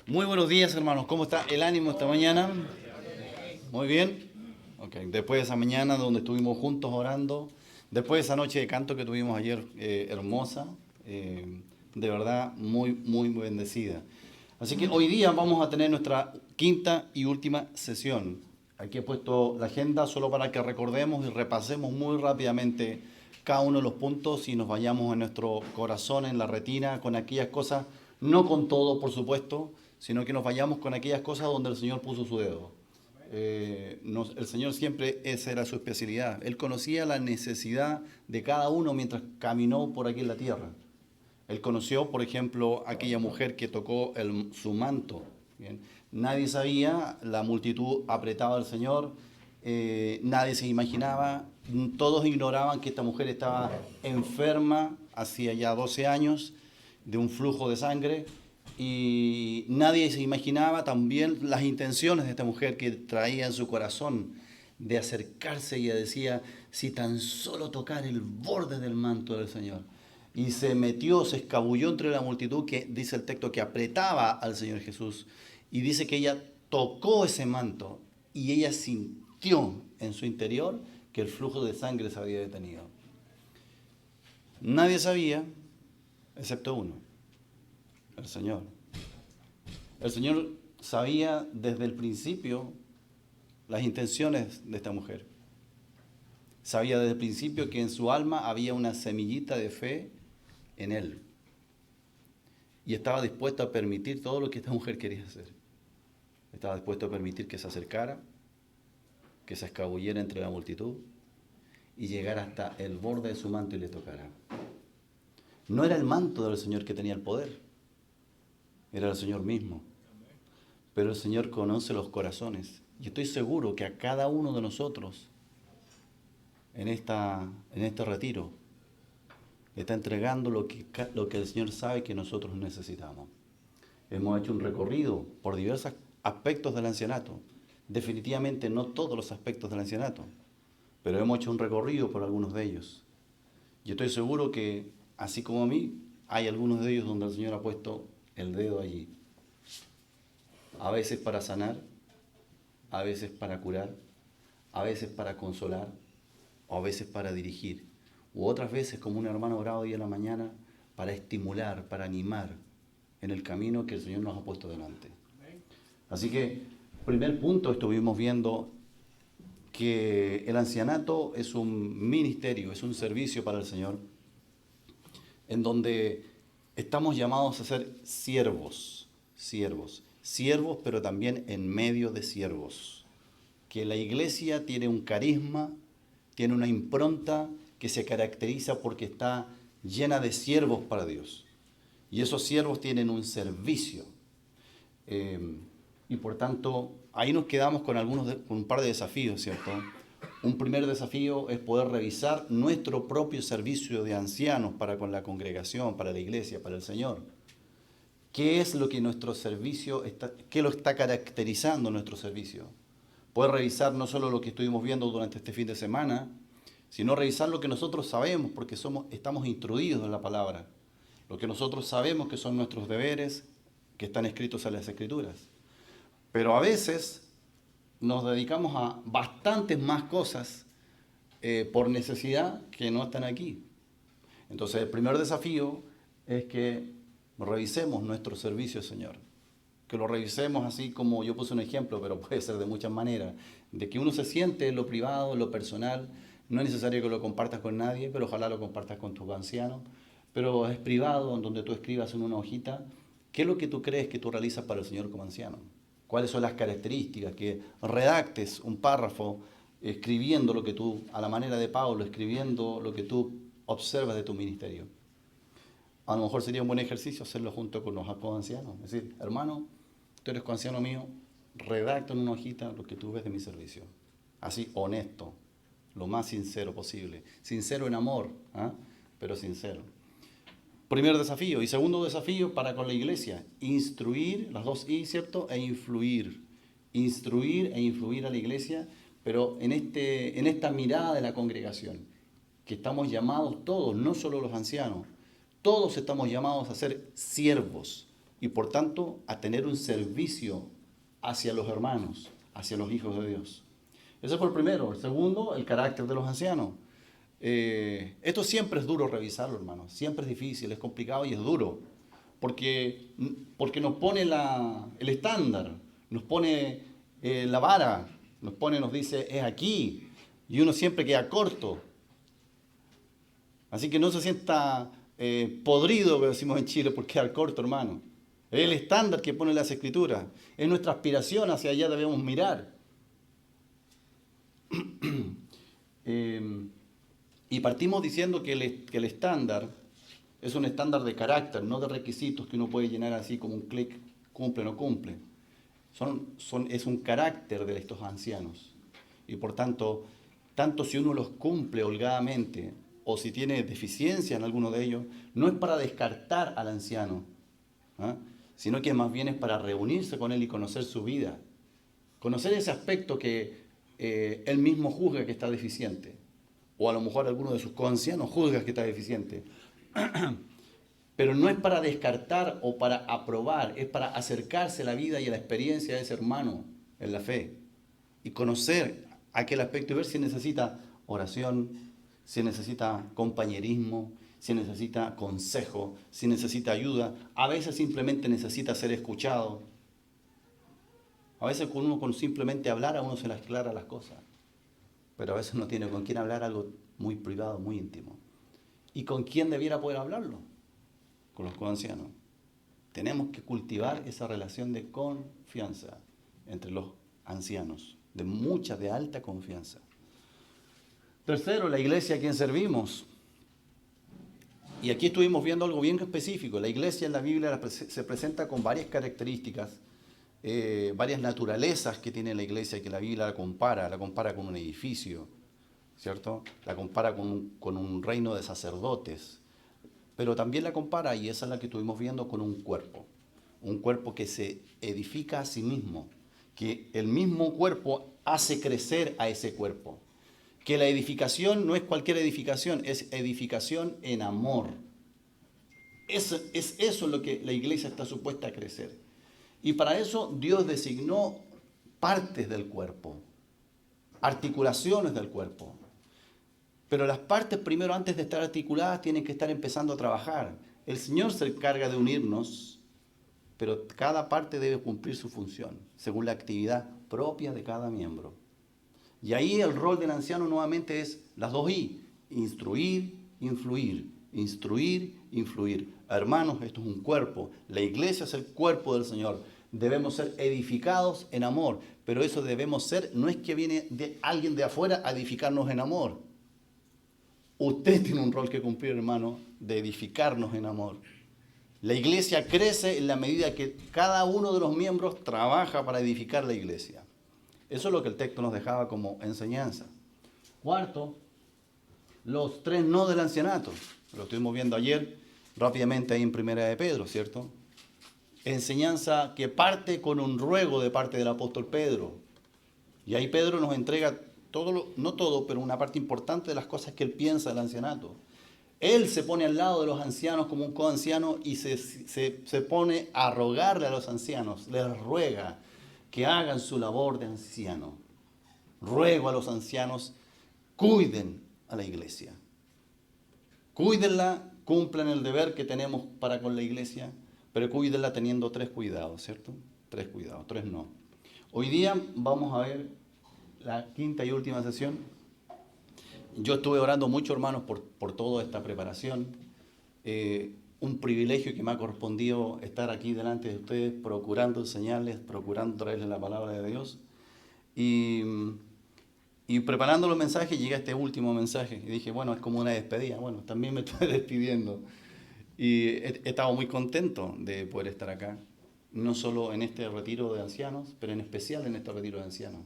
Muy buenos días, hermanos. ¿Cómo está el ánimo esta mañana? Muy bien. Ok. Después de esa mañana donde estuvimos juntos orando, después de esa noche de canto que tuvimos ayer, hermosa, de verdad muy, muy bendecida. Así que hoy día vamos a tener nuestra quinta y última sesión. Aquí he puesto la agenda solo para que recordemos y repasemos muy rápidamente cada uno de los puntos y nos vayamos en nuestro corazón, en la retina, con aquellas cosas, no con todo, por supuesto, sino que nos vayamos con aquellas cosas donde el Señor puso su dedo. El Señor siempre, esa era su especialidad. Él conocía la necesidad de cada uno mientras caminó por aquí en la tierra. Él conoció, por ejemplo, aquella mujer que tocó su manto. ¿Bien? Nadie sabía, la multitud apretaba al Señor, nadie se imaginaba, todos ignoraban que esta mujer estaba enferma hacía ya 12 años de un flujo de sangre y nadie se imaginaba también las intenciones de esta mujer que traía en su corazón de acercarse y decía, si tan solo tocar el borde del manto del Señor. Y se metió, se escabulló entre la multitud que dice el texto que apretaba al Señor Jesús. Y dice que ella tocó ese manto y ella sintió en su interior que el flujo de sangre se había detenido. Nadie sabía, excepto uno, el Señor. El Señor sabía desde el principio las intenciones de esta mujer. Sabía desde el principio que en su alma había una semillita de fe en Él. Y estaba dispuesto a permitir todo lo que esta mujer quería hacer. Estaba dispuesto a permitir que se acercara, que se escabullera entre la multitud y llegara hasta el borde de su manto y le tocara. No era el manto del Señor que tenía el poder, era el Señor mismo. Pero el Señor conoce los corazones. Y estoy seguro que a cada uno de nosotros en este retiro le está entregando lo que el Señor sabe que nosotros necesitamos. Hemos hecho un recorrido por diversos aspectos del ancianato. Definitivamente no todos los aspectos del ancianato, pero hemos hecho un recorrido por algunos de ellos. Yo estoy seguro que, así como a mí, hay algunos de ellos donde el Señor ha puesto el dedo allí. A veces para sanar, a veces para curar, a veces para consolar, o a veces para dirigir, u otras veces, como un hermano orado hoy en la mañana, para estimular, para animar en el camino que el Señor nos ha puesto delante. Así que, primer punto, estuvimos viendo que el ancianato es un ministerio, es un servicio para el Señor, en donde estamos llamados a ser siervos, pero también en medio de siervos. Que la iglesia tiene un carisma, tiene una impronta que se caracteriza porque está llena de siervos para Dios. Y esos siervos tienen un servicio. Y por tanto, ahí nos quedamos con con un par de desafíos, ¿cierto? Un primer desafío es poder revisar nuestro propio servicio de ancianos para con la congregación, para la iglesia, para el Señor. ¿Qué es lo que nuestro servicio qué lo está caracterizando nuestro servicio? Poder revisar no solo lo que estuvimos viendo durante este fin de semana, sino revisar lo que nosotros sabemos, porque estamos instruidos en la palabra. Lo que nosotros sabemos que son nuestros deberes, que están escritos en las Escrituras. Pero a veces nos dedicamos a bastantes más cosas por necesidad que no están aquí. Entonces el primer desafío es que revisemos nuestro servicio, Señor. Que lo revisemos así como yo puse un ejemplo, pero puede ser de muchas maneras. De que uno se siente en lo privado, en lo personal. No es necesario que lo compartas con nadie, pero ojalá lo compartas con tus ancianos. Pero es privado, en donde tú escribas en una hojita qué es lo que tú crees que tú realizas para el Señor como anciano. Cuáles son las características, que redactes un párrafo escribiendo lo que tú, a la manera de Pablo, escribiendo lo que tú observas de tu ministerio. A lo mejor sería un buen ejercicio hacerlo junto con los ancianos. Es decir, hermano, tú eres coanciano mío, redacta en una hojita lo que tú ves de mi servicio. Así, honesto, lo más sincero posible. Sincero en amor, ¿eh? Pero sincero. Primer desafío. Y segundo desafío para con la iglesia, instruir, las dos I, ¿cierto? E influir. Instruir e influir a la iglesia, pero en esta mirada de la congregación, que estamos llamados todos, no solo los ancianos, todos estamos llamados a ser siervos, y por tanto a tener un servicio hacia los hermanos, hacia los hijos de Dios. Ese fue el primero. El segundo, el carácter de los ancianos. Esto siempre es duro revisarlo, hermanos. Siempre es difícil, es complicado y es duro. Porque nos pone el estándar, nos pone la vara, nos dice, es aquí. Y uno siempre queda corto. Así que no se sienta podrido, que decimos en Chile, por quedar corto, hermano. Es el estándar que pone las Escrituras. Es nuestra aspiración, hacia allá debemos mirar. Y partimos diciendo que el estándar es un estándar de carácter, no de requisitos que uno puede llenar así como un clic, cumple o no cumple. Es un carácter de estos ancianos. Y por tanto si uno los cumple holgadamente o si tiene deficiencia en alguno de ellos, no es para descartar al anciano, ¿ah? Sino que más bien es para reunirse con él y conocer su vida. Conocer ese aspecto que él mismo juzga que está deficiente. O a lo mejor alguno de sus coancianos juzga que está deficiente. Pero no es para descartar o para aprobar, es para acercarse a la vida y a la experiencia de ese hermano en la fe. Y conocer aquel aspecto y ver si necesita oración, si necesita compañerismo, si necesita consejo, si necesita ayuda. A veces simplemente necesita ser escuchado. A veces con simplemente hablar a uno se le aclara las cosas. Pero a veces no tiene con quién hablar algo muy privado, muy íntimo. ¿Y con quién debiera poder hablarlo? Con los coancianos. Tenemos que cultivar esa relación de confianza entre los ancianos, de alta confianza. Tercero, la iglesia a quien servimos. Y aquí estuvimos viendo algo bien específico. La iglesia en la Biblia se presenta con varias características, varias naturalezas que tiene la iglesia, que la Biblia la compara con un edificio, ¿cierto? La compara con un reino de sacerdotes, pero también la compara, y esa es la que estuvimos viendo, con un cuerpo que se edifica a sí mismo, que el mismo cuerpo hace crecer a ese cuerpo, que la edificación no es cualquier edificación, es edificación en amor. Es eso lo que la iglesia está supuesta a crecer. Y para eso Dios designó partes del cuerpo, articulaciones del cuerpo. Pero las partes primero, antes de estar articuladas, tienen que estar empezando a trabajar. El Señor se encarga de unirnos, pero cada parte debe cumplir su función, según la actividad propia de cada miembro. Y ahí el rol del anciano nuevamente es las dos I: instruir, influir. Instruir, influir. Hermanos, esto es un cuerpo. La iglesia es el cuerpo del Señor. Debemos ser edificados en amor, pero eso debemos ser, no es que viene de alguien de afuera a edificarnos en amor. Usted tiene un rol que cumplir, hermano, de edificarnos en amor. La iglesia crece en la medida que cada uno de los miembros trabaja para edificar la iglesia. Eso es lo que el texto nos dejaba como enseñanza. Cuarto, los tres no del ancianato. Lo estuvimos viendo ayer rápidamente ahí en Primera de Pedro, ¿cierto? Enseñanza que parte con un ruego de parte del apóstol Pedro. Y ahí Pedro nos entrega no todo, pero una parte importante de las cosas que él piensa del ancianato. Él se pone al lado de los ancianos como un coanciano y se pone a rogarle a los ancianos, les ruega que hagan su labor de anciano. Ruego a los ancianos, cuiden a la iglesia. Cuídenla, cumplan el deber que tenemos para con la iglesia, pero cuídenla teniendo tres cuidados, ¿cierto? Tres cuidados, tres no. Hoy día vamos a ver la quinta y última sesión. Yo estuve orando mucho, hermanos, por toda esta preparación. Un privilegio que me ha correspondido estar aquí delante de ustedes, procurando enseñarles, procurando traerles la palabra de Dios. Y preparando los mensajes, llegué a este último mensaje. Y dije, bueno, es como una despedida. Bueno, también me estoy despidiendo. Y he estado muy contento de poder estar acá. No solo en este retiro de ancianos, pero en especial en este retiro de ancianos.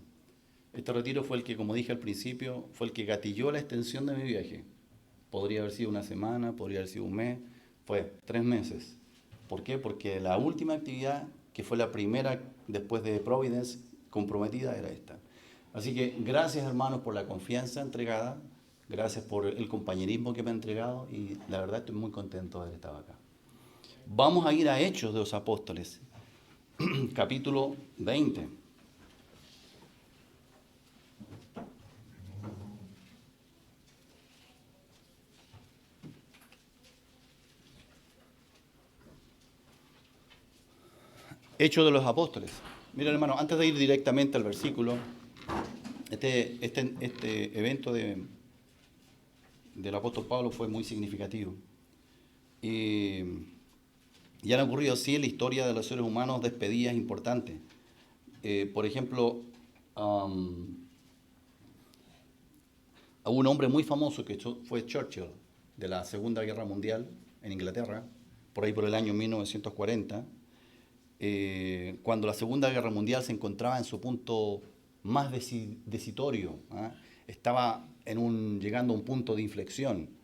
Este retiro fue el que, como dije al principio, fue el que gatilló la extensión de mi viaje. Podría haber sido una semana, podría haber sido un mes, fue 3 meses. ¿Por qué? Porque la última actividad, que fue la primera después de Providence, comprometida, era esta. Así que gracias, hermanos, por la confianza entregada, gracias por el compañerismo que me han entregado y la verdad estoy muy contento de haber estado acá. Vamos a ir a Hechos de los Apóstoles, capítulo 20. Hechos de los Apóstoles. Miren, hermano, antes de ir directamente al versículo, este evento del apóstol Pablo fue muy significativo. Y han ocurrido así en la historia de los seres humanos despedidas importantes. Por ejemplo, hubo un hombre muy famoso que fue Churchill, de la Segunda Guerra Mundial en Inglaterra, por ahí por el año 1940. Cuando la Segunda Guerra Mundial se encontraba en su punto más decisitorio, estaba llegando a un punto de inflexión.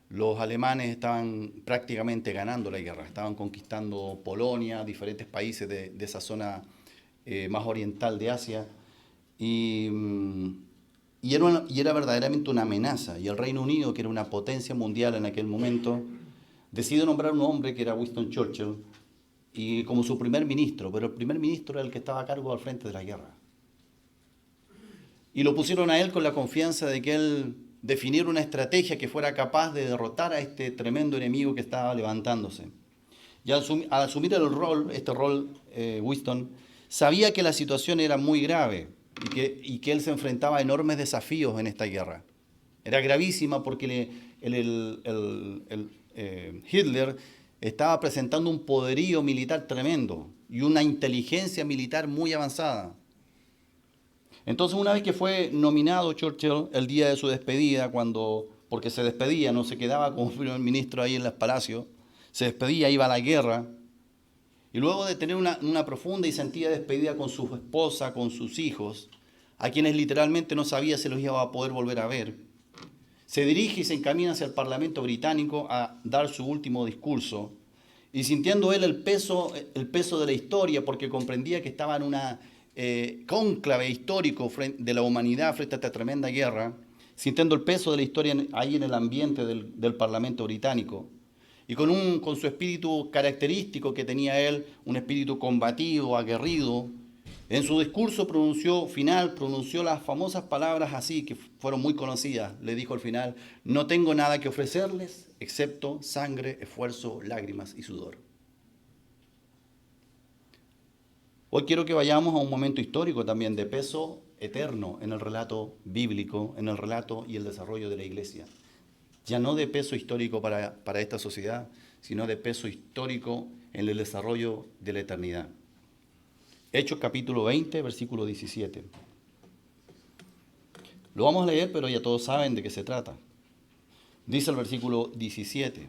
Los alemanes estaban prácticamente ganando la guerra, estaban conquistando Polonia, diferentes países de esa zona más oriental de Asia, y era verdaderamente una amenaza. Y el Reino Unido, que era una potencia mundial en aquel momento, decide nombrar a un hombre que era Winston Churchill, y como su primer ministro, pero el primer ministro era el que estaba a cargo al frente de la guerra. Y lo pusieron a él con la confianza de que él definiera una estrategia que fuera capaz de derrotar a este tremendo enemigo que estaba levantándose. Y al asumir este rol, Winston sabía que la situación era muy grave y que él se enfrentaba a enormes desafíos en esta guerra. Era gravísima porque Hitler estaba presentando un poderío militar tremendo y una inteligencia militar muy avanzada. Entonces, una vez que fue nominado Churchill, el día de su despedida, porque se despedía, no se quedaba como primer ministro ahí en el palacio, se despedía, iba a la guerra, y luego de tener una profunda y sentida despedida con su esposa, con sus hijos, a quienes literalmente no sabía si los iba a poder volver a ver, se dirige y se encamina hacia el Parlamento británico a dar su último discurso, y sintiendo él el peso de la historia, porque comprendía que estaba en una cónclave histórico de la humanidad frente a esta tremenda guerra, sintiendo el peso de la historia ahí en el ambiente del Parlamento británico, y con su espíritu característico que tenía él, un espíritu combativo, aguerrido, en su discurso pronunció las famosas palabras así, que fueron muy conocidas. Le dijo al final: no tengo nada que ofrecerles excepto sangre, esfuerzo, lágrimas y sudor. Hoy quiero que vayamos a un momento histórico también de peso eterno en el relato bíblico, en el relato y el desarrollo de la iglesia. Ya no de peso histórico para esta sociedad, sino de peso histórico en el desarrollo de la eternidad. Hechos capítulo 20, versículo 17. Lo vamos a leer, pero ya todos saben de qué se trata. Dice el versículo 17.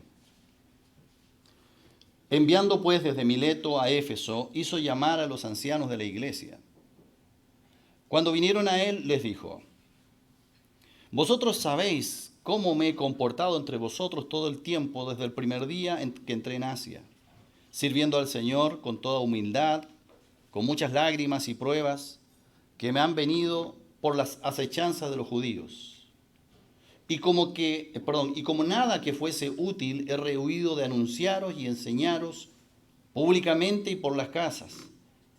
Enviando pues desde Mileto a Éfeso, hizo llamar a los ancianos de la iglesia. Cuando vinieron a él, les dijo: vosotros sabéis cómo me he comportado entre vosotros todo el tiempo desde el primer día en que entré en Asia, sirviendo al Señor con toda humildad, con muchas lágrimas y pruebas que me han venido por las acechanzas de los judíos. Y como nada que fuese útil, he rehuido de anunciaros y enseñaros públicamente y por las casas,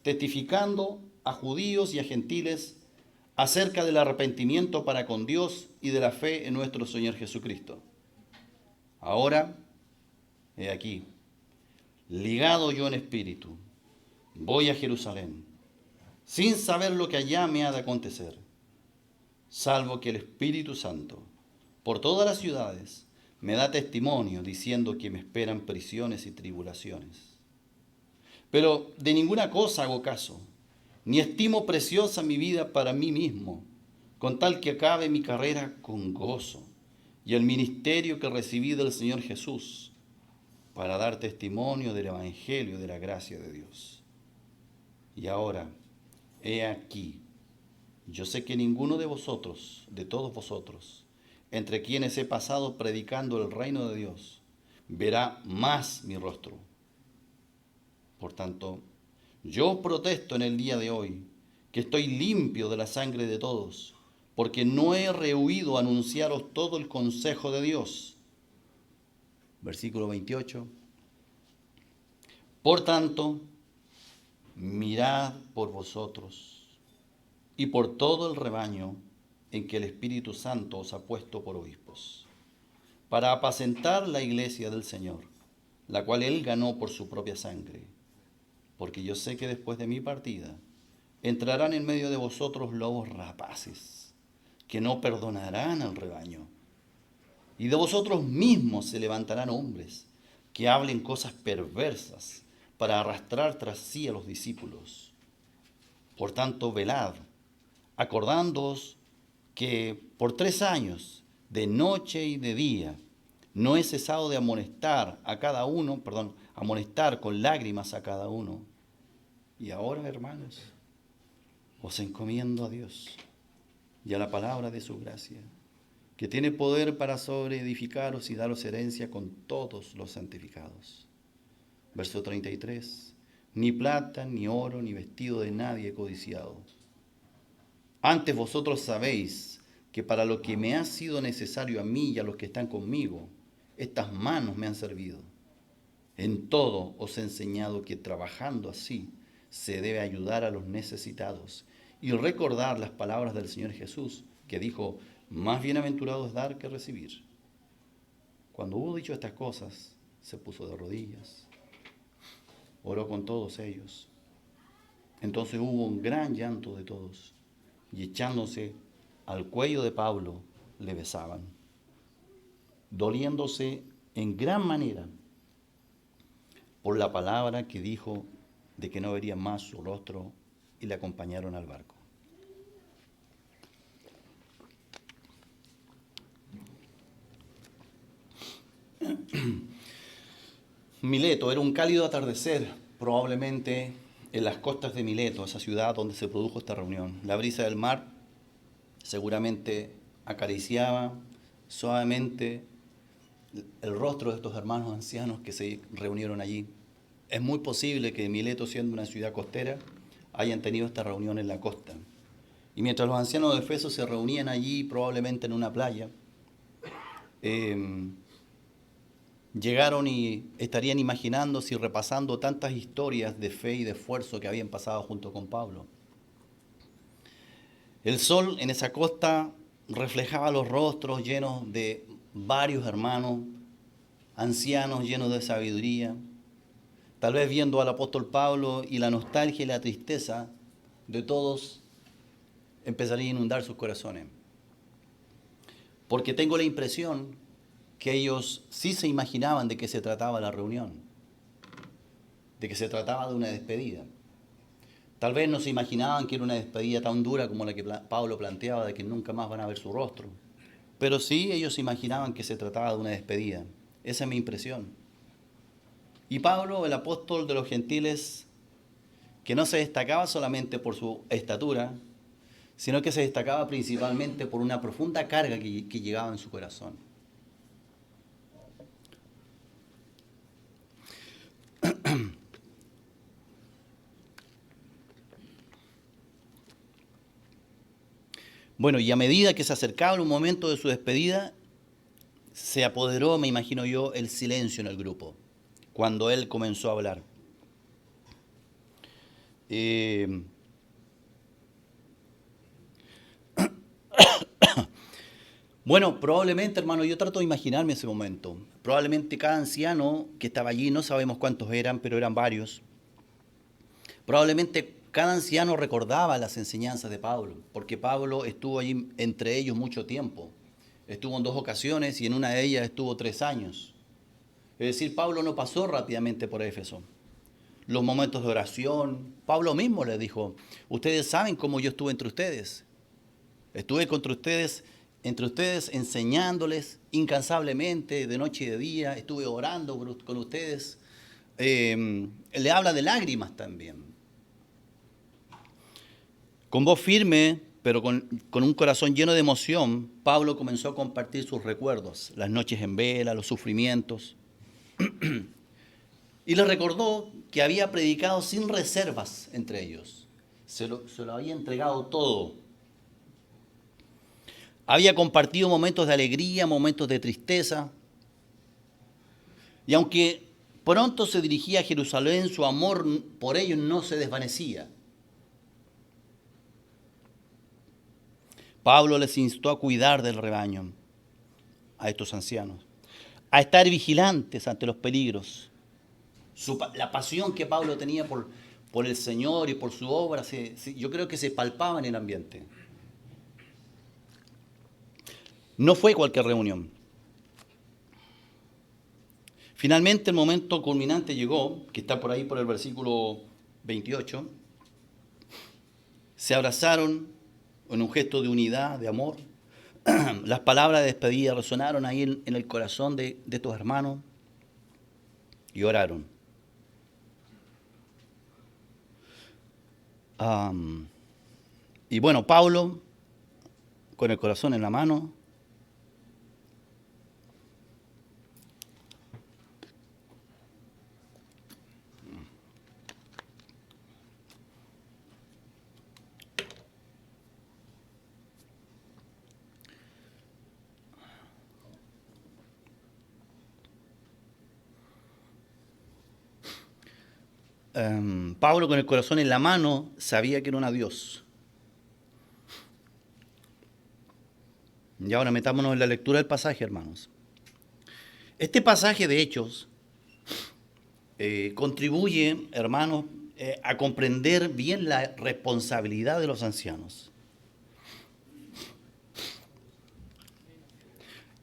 testificando a judíos y a gentiles acerca del arrepentimiento para con Dios y de la fe en nuestro Señor Jesucristo. Ahora, he aquí, ligado yo en espíritu, voy a Jerusalén, sin saber lo que allá me ha de acontecer, salvo que el Espíritu Santo, por todas las ciudades, me da testimonio diciendo que me esperan prisiones y tribulaciones. Pero de ninguna cosa hago caso, ni estimo preciosa mi vida para mí mismo, con tal que acabe mi carrera con gozo y el ministerio que recibí del Señor Jesús, para dar testimonio del Evangelio de la gracia de Dios. Y ahora, he aquí, yo sé que ninguno de vosotros, de todos vosotros, entre quienes he pasado predicando el reino de Dios, verá más mi rostro. Por tanto, yo os protesto en el día de hoy que estoy limpio de la sangre de todos, porque no he rehuido anunciaros todo el consejo de Dios. Versículo 28. Por tanto, mirad por vosotros y por todo el rebaño en que el Espíritu Santo os ha puesto por obispos, para apacentar la iglesia del Señor, la cual Él ganó por su propia sangre. Porque yo sé que después de mi partida entrarán en medio de vosotros lobos rapaces, que no perdonarán al rebaño. Y de vosotros mismos se levantarán hombres que hablen cosas perversas para arrastrar tras sí a los discípulos. Por tanto, velad, acordándoos que por 3 años, de noche y de día, no he cesado de amonestar a cada uno, amonestar con lágrimas a cada uno. Y ahora, hermanos, os encomiendo a Dios y a la palabra de su gracia, que tiene poder para sobreedificaros y daros herencia con todos los santificados. Verso 33. Ni plata, ni oro, ni vestido de nadie he codiciado. Antes vosotros sabéis que para lo que me ha sido necesario a mí y a los que están conmigo, estas manos me han servido. En todo os he enseñado que trabajando así se debe ayudar a los necesitados y recordar las palabras del Señor Jesús, que dijo, más bienaventurado es dar que recibir. Cuando hubo dicho estas cosas, se puso de rodillas, oró con todos ellos. Entonces hubo un gran llanto de todos, y echándose al cuello de Pablo, le besaban, doliéndose en gran manera por la palabra que dijo de que no verían más su rostro, y le acompañaron al barco. Mileto era un cálido atardecer, probablemente en las costas de Mileto, esa ciudad donde se produjo esta reunión. La brisa del mar seguramente acariciaba suavemente el rostro de estos hermanos ancianos que se reunieron allí. Es muy posible que Mileto, siendo una ciudad costera, hayan tenido esta reunión en la costa. Y mientras los ancianos de Efeso se reunían allí, probablemente en una playa, llegaron y estarían imaginándose y repasando tantas historias de fe y de esfuerzo que habían pasado junto con Pablo. El sol en esa costa reflejaba los rostros llenos de varios hermanos, ancianos llenos de sabiduría, tal vez viendo al apóstol Pablo, y la nostalgia y la tristeza de todos empezaría a inundar sus corazones. Porque tengo la impresión que ellos sí se imaginaban de qué se trataba la reunión, de que se trataba de una despedida. Tal vez no se imaginaban que era una despedida tan dura como la que Pablo planteaba, de que nunca más van a ver su rostro. Pero sí ellos se imaginaban que se trataba de una despedida. Esa es mi impresión. Y Pablo, el apóstol de los gentiles, que no se destacaba solamente por su estatura, sino que se destacaba principalmente por una profunda carga que llegaba en su corazón. Bueno, y a medida que se acercaba el momento de su despedida, se apoderó, me imagino yo, el silencio en el grupo, cuando él comenzó a hablar. Bueno, probablemente, hermano, yo trato de imaginarme ese momento. Probablemente cada anciano que estaba allí, no sabemos cuántos eran, pero eran varios. Probablemente cada anciano recordaba las enseñanzas de Pablo, porque Pablo estuvo allí entre ellos mucho tiempo. Estuvo en 2 ocasiones y en una de ellas estuvo 3 años. Es decir, Pablo no pasó rápidamente por Éfeso. Los momentos de oración, Pablo mismo les dijo, ustedes saben cómo yo estuve entre ustedes. Estuve entre ustedes enseñándoles incansablemente, de noche y de día, estuve orando con ustedes. Le habla de lágrimas también. Con voz firme, pero con un corazón lleno de emoción, Pablo comenzó a compartir sus recuerdos, las noches en vela, los sufrimientos. Y les recordó que había predicado sin reservas entre ellos. Se lo había entregado todo. Había compartido momentos de alegría, momentos de tristeza. Y aunque Pronto se dirigía a Jerusalén, su amor por ellos no se desvanecía. Pablo les instó a cuidar del rebaño, a estos ancianos, a estar vigilantes ante los peligros. La pasión que Pablo tenía por el Señor y por su obra, yo creo que se palpaba en el ambiente. No fue cualquier reunión. Finalmente el momento culminante llegó, que está por ahí por el versículo 28. Se abrazaron en un gesto de unidad, de amor. Las palabras de despedida resonaron ahí en el corazón de estos hermanos y oraron. Y bueno, Pablo, con el corazón en la mano, Pablo con el corazón en la mano sabía que era un adiós. Y ahora metámonos en la lectura del pasaje, hermanos. Este pasaje de Hechos contribuye, hermanos, a comprender bien la responsabilidad de los ancianos.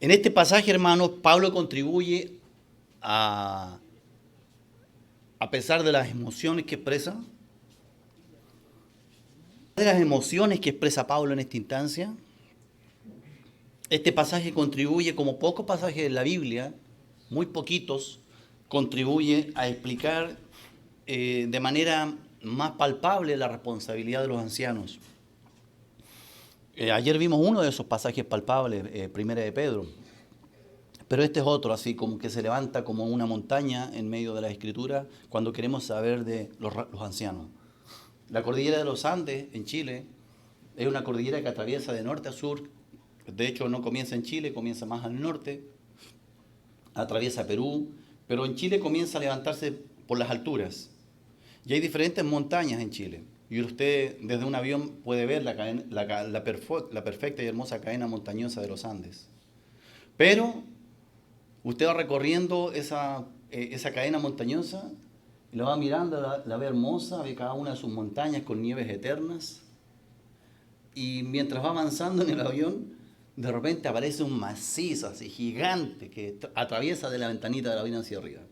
En este pasaje, hermanos, Pablo contribuye a pesar de las emociones que expresa, de las emociones que expresa Pablo en esta instancia, este pasaje contribuye, como pocos pasajes de la Biblia, muy poquitos, contribuye a explicar de manera más palpable la responsabilidad de los ancianos. Ayer vimos uno de esos pasajes palpables, Primera de Pedro, pero este es otro, así como que se levanta como una montaña en medio de la Escritura cuando queremos saber de los ancianos. La cordillera de los Andes en Chile es una cordillera que atraviesa de norte a sur. De hecho, no comienza en Chile, comienza más al norte, atraviesa Perú, pero en Chile comienza a levantarse por las alturas. Y hay diferentes montañas en Chile. Y usted desde un avión puede ver la perfecta y hermosa cadena montañosa de los Andes. Pero usted va recorriendo esa cadena montañosa y la va mirando, la ve hermosa, ve cada una de sus montañas con nieves eternas. Y mientras va avanzando en el avión, de repente aparece un macizo así gigante que atraviesa de la ventanita del avión hacia arriba.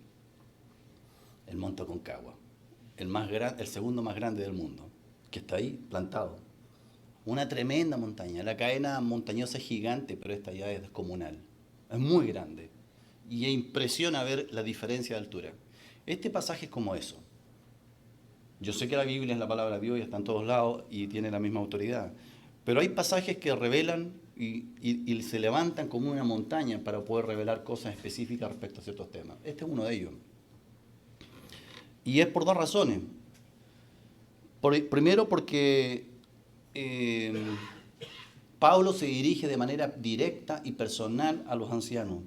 El Monte Aconcagua, el segundo más grande del mundo, que está ahí plantado. Una tremenda montaña. La cadena montañosa es gigante, pero esta ya es descomunal. Es muy grande. Y impresiona ver la diferencia de altura. Este pasaje es como eso. Yo sé que la Biblia es la palabra de Dios y está en todos lados y tiene la misma autoridad. Pero hay pasajes que revelan y se levantan como una montaña para poder revelar cosas específicas respecto a ciertos temas. Este es uno de ellos. Y es por dos razones. Primero porque Pablo se dirige de manera directa y personal a los ancianos.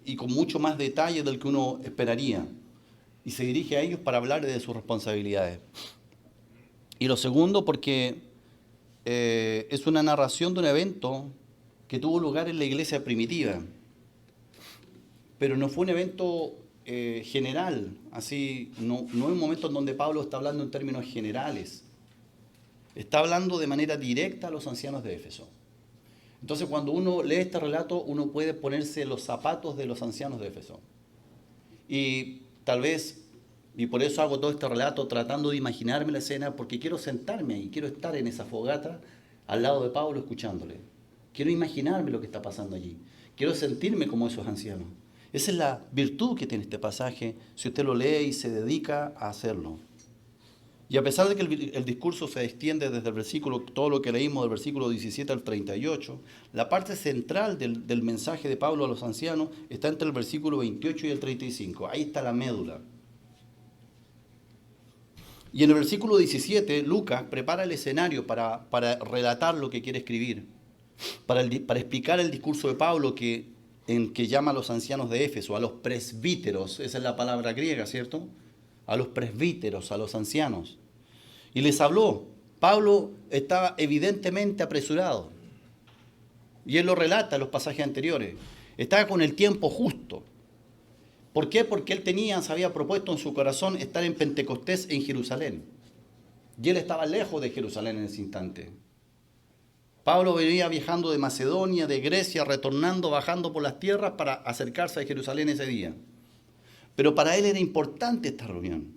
Y con mucho más detalle del que uno esperaría. Y se dirige a ellos para hablar de sus responsabilidades. Y lo segundo porque es una narración de un evento que tuvo lugar en la iglesia primitiva. Pero no fue un evento general, así, no es un momento en donde Pablo está hablando en términos generales. Está hablando de manera directa a los ancianos de Éfeso. Entonces, cuando uno lee este relato, uno puede ponerse los zapatos de los ancianos de Éfeso. Y tal vez, y por eso hago todo este relato tratando de imaginarme la escena, porque quiero sentarme ahí, quiero estar en esa fogata al lado de Pablo escuchándole. Quiero imaginarme lo que está pasando allí. Quiero sentirme como esos ancianos. Esa es la virtud que tiene este pasaje, si usted lo lee y se dedica a hacerlo. Y a pesar de que el discurso se extiende desde el versículo, todo lo que leímos del versículo 17 al 38, la parte central del mensaje de Pablo a los ancianos está entre el versículo 28 y el 35. Ahí está la médula. Y en el versículo 17, Lucas prepara el escenario para relatar lo que quiere escribir, para explicar el discurso de Pablo que en que llama a los ancianos de Éfeso, a los presbíteros, esa es la palabra griega, ¿cierto? A los presbíteros, a los ancianos. Y les habló. Pablo estaba evidentemente apresurado. Y él lo relata en los pasajes anteriores. Estaba con el tiempo justo. ¿Por qué? Porque él se había propuesto en su corazón estar en Pentecostés en Jerusalén. Y él estaba lejos de Jerusalén en ese instante. Pablo venía viajando de Macedonia, de Grecia, retornando, bajando por las tierras para acercarse a Jerusalén ese día. Pero para él era importante esta reunión.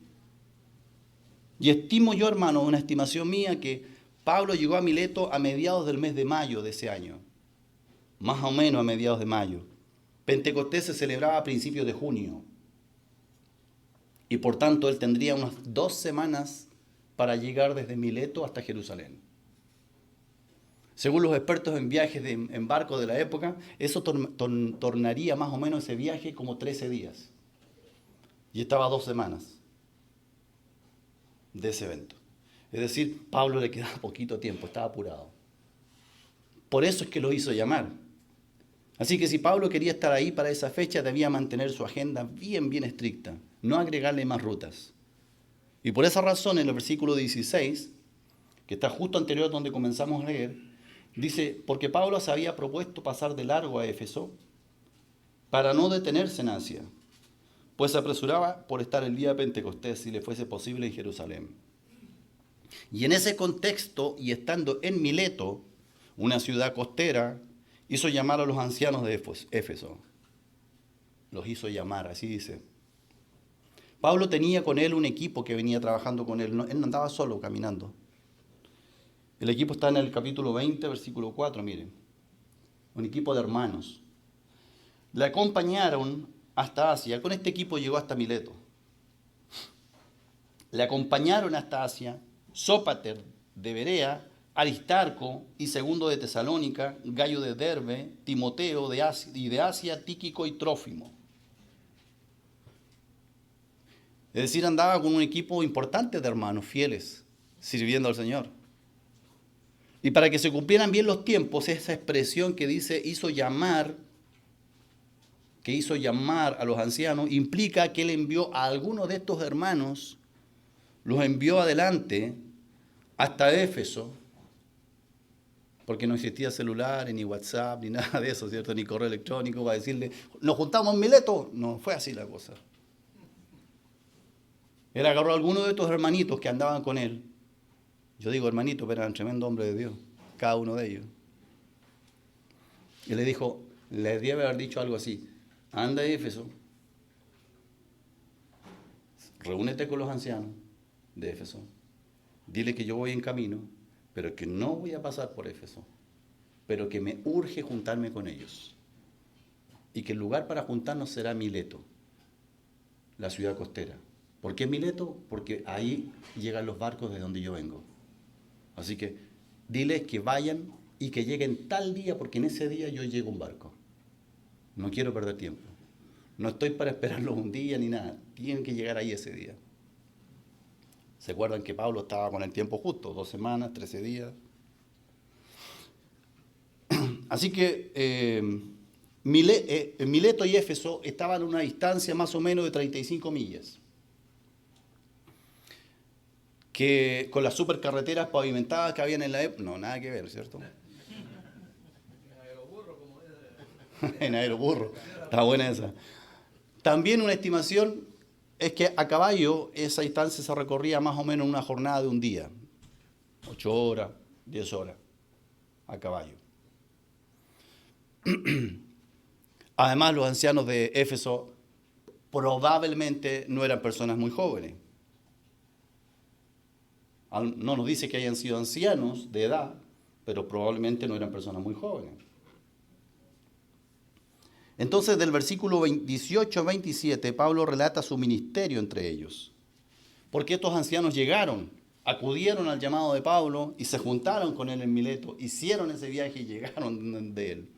Y estimo yo, hermano, una estimación mía, que Pablo llegó a Mileto a mediados del mes de mayo de ese año. Más o menos a mediados de mayo. Pentecostés se celebraba a principios de junio. Y por tanto él tendría unas 2 semanas para llegar desde Mileto hasta Jerusalén. Según los expertos en viajes en barco de la época, eso tornaría más o menos ese viaje como 13 días. Y estaba a 2 semanas de ese evento. Es decir, Pablo le quedaba poquito tiempo, estaba apurado. Por eso es que lo hizo llamar. Así que si Pablo quería estar ahí para esa fecha, debía mantener su agenda bien estricta, no agregarle más rutas. Y por esa razón, en el versículo 16, que está justo anterior donde comenzamos a leer, dice, porque Pablo se había propuesto pasar de largo a Éfeso para no detenerse en Asia, pues se apresuraba por estar el día de Pentecostés, si le fuese posible, en Jerusalén. Y en ese contexto, y estando en Mileto, una ciudad costera, hizo llamar a los ancianos de Éfeso. Los hizo llamar, así dice. Pablo tenía con él un equipo que venía trabajando con él. Él no andaba solo caminando. El equipo está en el capítulo 20, versículo 4, miren. Un equipo de hermanos. Le acompañaron hasta Asia. Con este equipo llegó hasta Mileto. Le acompañaron hasta Asia Sópater de Berea, Aristarco y Segundo de Tesalónica, Gayo de Derbe, Timoteo y de Asia, Tíquico y Trófimo. Es decir, andaba con un equipo importante de hermanos fieles, sirviendo al Señor. Y para que se cumplieran bien los tiempos, esa expresión que dice hizo llamar a los ancianos, implica que él envió a algunos de estos hermanos, los envió adelante hasta Éfeso, porque no existía celular, ni WhatsApp, ni nada de eso, ¿cierto? Ni correo electrónico para decirle, nos juntamos en Mileto. No fue así la cosa. Él agarró a algunos de estos hermanitos que andaban con él. Yo digo hermanitos, pero eran tremendo hombre de Dios, cada uno de ellos. Y le dijo, les debe haber dicho algo así, anda a Éfeso, reúnete con los ancianos de Éfeso, dile que yo voy en camino, pero que no voy a pasar por Éfeso, pero que me urge juntarme con ellos. Y que el lugar para juntarnos será Mileto, la ciudad costera. ¿Por qué Mileto? Porque ahí llegan los barcos de donde yo vengo. Así que diles que vayan y que lleguen tal día, porque en ese día yo llego un barco. No quiero perder tiempo. No estoy para esperarlos un día ni nada. Tienen que llegar ahí ese día. ¿Se acuerdan que Pablo estaba con el tiempo justo? 2 semanas, 13 días. Así que Mileto y Éfeso estaban a una distancia más o menos de 35 millas. Que con las supercarreteras pavimentadas que habían en la época, no, nada que ver, ¿cierto? En aeroburro, está buena esa. También una estimación es que a caballo esa distancia se recorría más o menos en una jornada de un día. 8 horas, 10 horas, a caballo. Además, los ancianos de Éfeso probablemente no eran personas muy jóvenes. No nos dice que hayan sido ancianos de edad, pero probablemente no eran personas muy jóvenes. Entonces, del versículo 18 a 27, Pablo relata su ministerio entre ellos. Porque estos ancianos llegaron, acudieron al llamado de Pablo y se juntaron con él en Mileto, hicieron ese viaje y llegaron de él.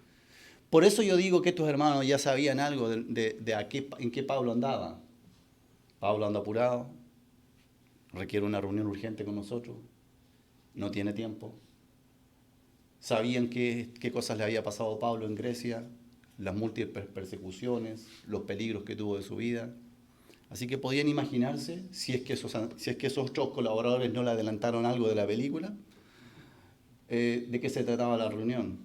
Por eso yo digo que estos hermanos ya sabían algo en qué Pablo andaba. Pablo anda apurado, requiere una reunión urgente con nosotros, no tiene tiempo. Sabían qué cosas le había pasado a Pablo en Grecia, las múltiples persecuciones, los peligros que tuvo de su vida. Así que podían imaginarse, si es que esos otros colaboradores no le adelantaron algo de la película, de qué se trataba la reunión.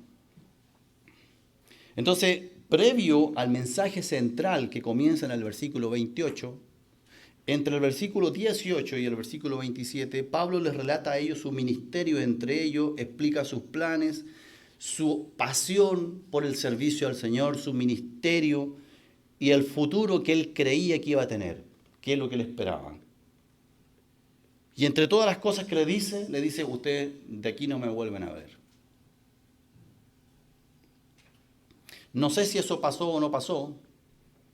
Entonces, previo al mensaje central que comienza en el versículo 28, entre el versículo 18 y el versículo 27, Pablo les relata a ellos su ministerio, entre ellos explica sus planes, su pasión por el servicio al Señor, su ministerio y el futuro que él creía que iba a tener, que es lo que le esperaba. Y entre todas las cosas que le dice, ustedes de aquí no me vuelven a ver. No sé si eso pasó o no pasó,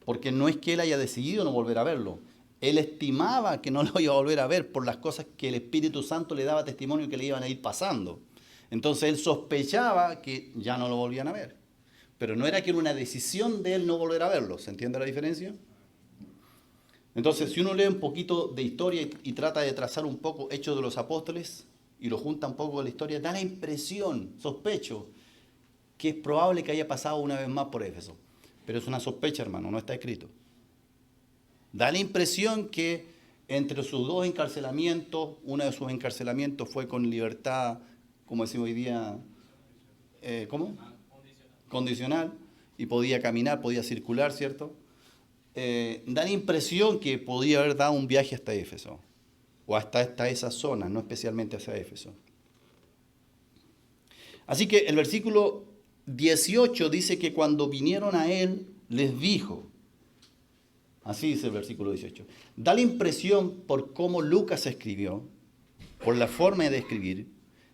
porque no es que él haya decidido no volver a verlo. Él estimaba que no lo iba a volver a ver por las cosas que el Espíritu Santo le daba testimonio que le iban a ir pasando. Entonces él sospechaba que ya no lo volvían a ver. Pero no era que era una decisión de él no volver a verlo. ¿Se entiende la diferencia? Entonces, si uno lee un poquito de historia y trata de trazar un poco Hechos de los Apóstoles y lo junta un poco con la historia, da la impresión, sospecho, que es probable que haya pasado una vez más por Éfeso. Pero es una sospecha, hermano, no está escrito. Da la impresión que entre sus dos encarcelamientos, uno de sus encarcelamientos fue con libertad, como decimos hoy día, ¿cómo? Condicional, y podía caminar, podía circular, ¿cierto? Da la impresión que podía haber dado un viaje hasta Éfeso, o hasta esa zona, no especialmente hacia Éfeso. Así que el versículo 18 dice que cuando vinieron a él, les dijo, así dice el versículo 18, da la impresión por cómo Lucas escribió, por la forma de escribir,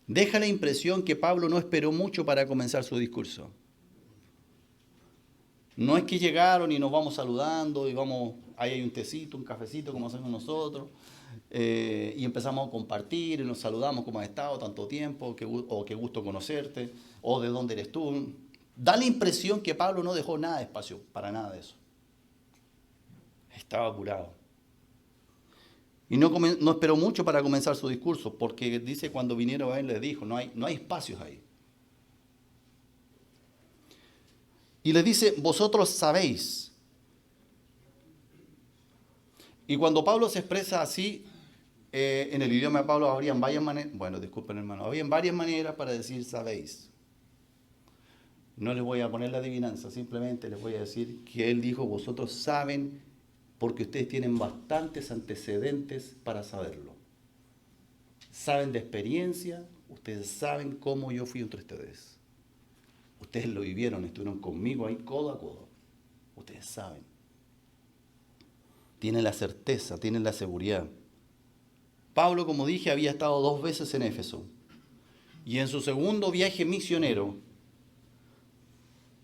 deja la impresión que Pablo no esperó mucho para comenzar su discurso. No es que llegaron y nos vamos saludando y vamos, ahí hay un tecito, un cafecito como hacemos nosotros, y empezamos a compartir y nos saludamos, cómo has estado tanto tiempo, o qué gusto conocerte, o de dónde eres tú. Da la impresión que Pablo no dejó nada de espacio para nada de eso. Estaba apurado. Y no esperó mucho para comenzar su discurso, porque dice cuando vinieron a él les dijo, no hay espacios ahí. Y les dice, vosotros sabéis. Y cuando Pablo se expresa así, en el idioma de Pablo habrían varias maneras, bueno, disculpen hermano, habrían varias maneras para decir sabéis. No les voy a poner la adivinanza, simplemente les voy a decir que él dijo, vosotros saben, porque ustedes tienen bastantes antecedentes para saberlo. Saben de experiencia, ustedes saben cómo yo fui entre ustedes. Ustedes lo vivieron, estuvieron conmigo ahí codo a codo. Ustedes saben. Tienen la certeza, tienen la seguridad. Pablo, como dije, había estado 2 veces en Éfeso. Y en su segundo viaje misionero,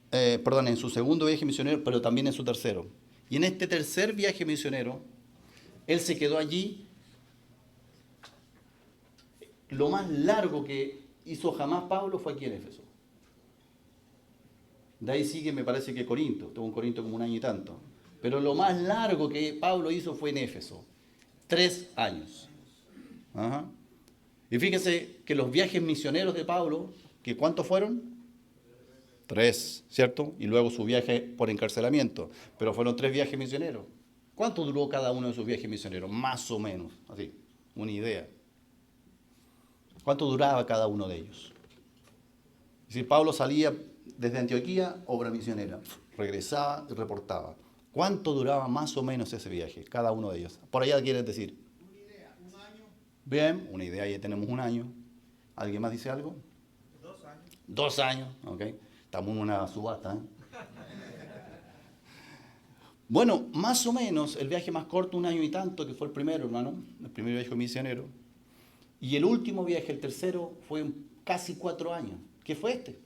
pero también en su tercero. Y en este tercer viaje misionero, él se quedó allí. Lo más largo que hizo jamás Pablo fue aquí en Éfeso. De ahí sigue, me parece que Corinto, estuvo en Corinto como 1 año y tanto. Pero lo más largo que Pablo hizo fue en Éfeso, 3 años. Ajá. Y fíjense que los viajes misioneros de Pablo, que ¿cuántos fueron? 3, ¿cierto? Y luego su viaje por encarcelamiento, pero fueron 3 viajes misioneros. ¿Cuánto duró cada uno de sus viajes misioneros? Más o menos, así, una idea. ¿Cuánto duraba cada uno de ellos? Si Pablo salía desde Antioquía, obra misionera, regresaba y reportaba. ¿Cuánto duraba más o menos ese viaje, cada uno de ellos? Por allá quieren decir. Una idea, 1 año. Bien, una idea, ya tenemos 1 año. ¿Alguien más dice algo? 2 años. 2 años, ok. Estamos en una subasta. Bueno, más o menos el viaje más corto, 1 año y tanto, que fue el primero, hermano, el primer viaje misionero. Y el último viaje, el tercero, fue casi 4 años. ¿Qué fue este?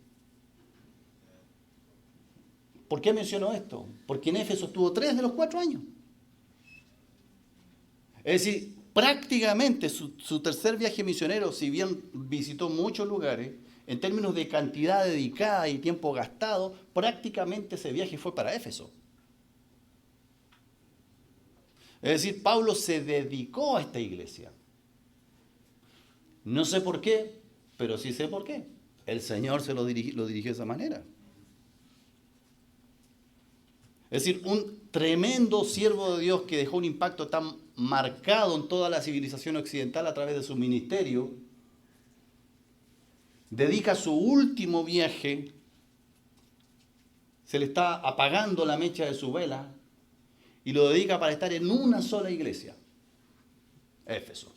¿Por qué menciono esto? Porque en Éfeso estuvo 3 de los 4 años. Es decir, prácticamente su tercer viaje misionero, si bien visitó muchos lugares, en términos de cantidad dedicada y tiempo gastado, prácticamente ese viaje fue para Éfeso. Es decir, Pablo se dedicó a esta iglesia. No sé por qué, pero sí sé por qué. El Señor se lo dirigió de esa manera. Es decir, un tremendo siervo de Dios que dejó un impacto tan marcado en toda la civilización occidental a través de su ministerio, dedica su último viaje, se le está apagando la mecha de su vela y lo dedica para estar en una sola iglesia, Éfeso.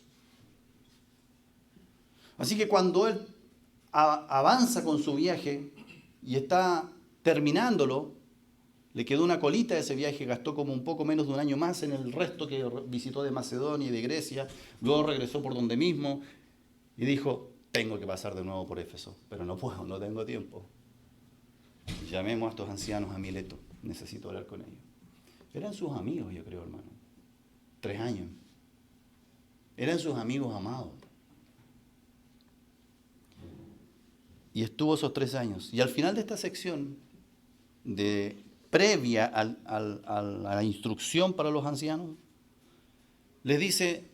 Así que cuando él avanza con su viaje y está terminándolo, le quedó una colita de ese viaje, gastó como un poco menos de un año más en el resto que visitó de Macedonia y de Grecia, luego regresó por donde mismo y dijo, tengo que pasar de nuevo por Éfeso, pero no puedo, no tengo tiempo. Llamemos a estos ancianos a Mileto, necesito hablar con ellos. Eran sus amigos, yo creo, hermano. 3 años. Eran sus amigos amados. Y estuvo esos 3 años. Y al final de esta sección, previa a la instrucción para los ancianos, les dice,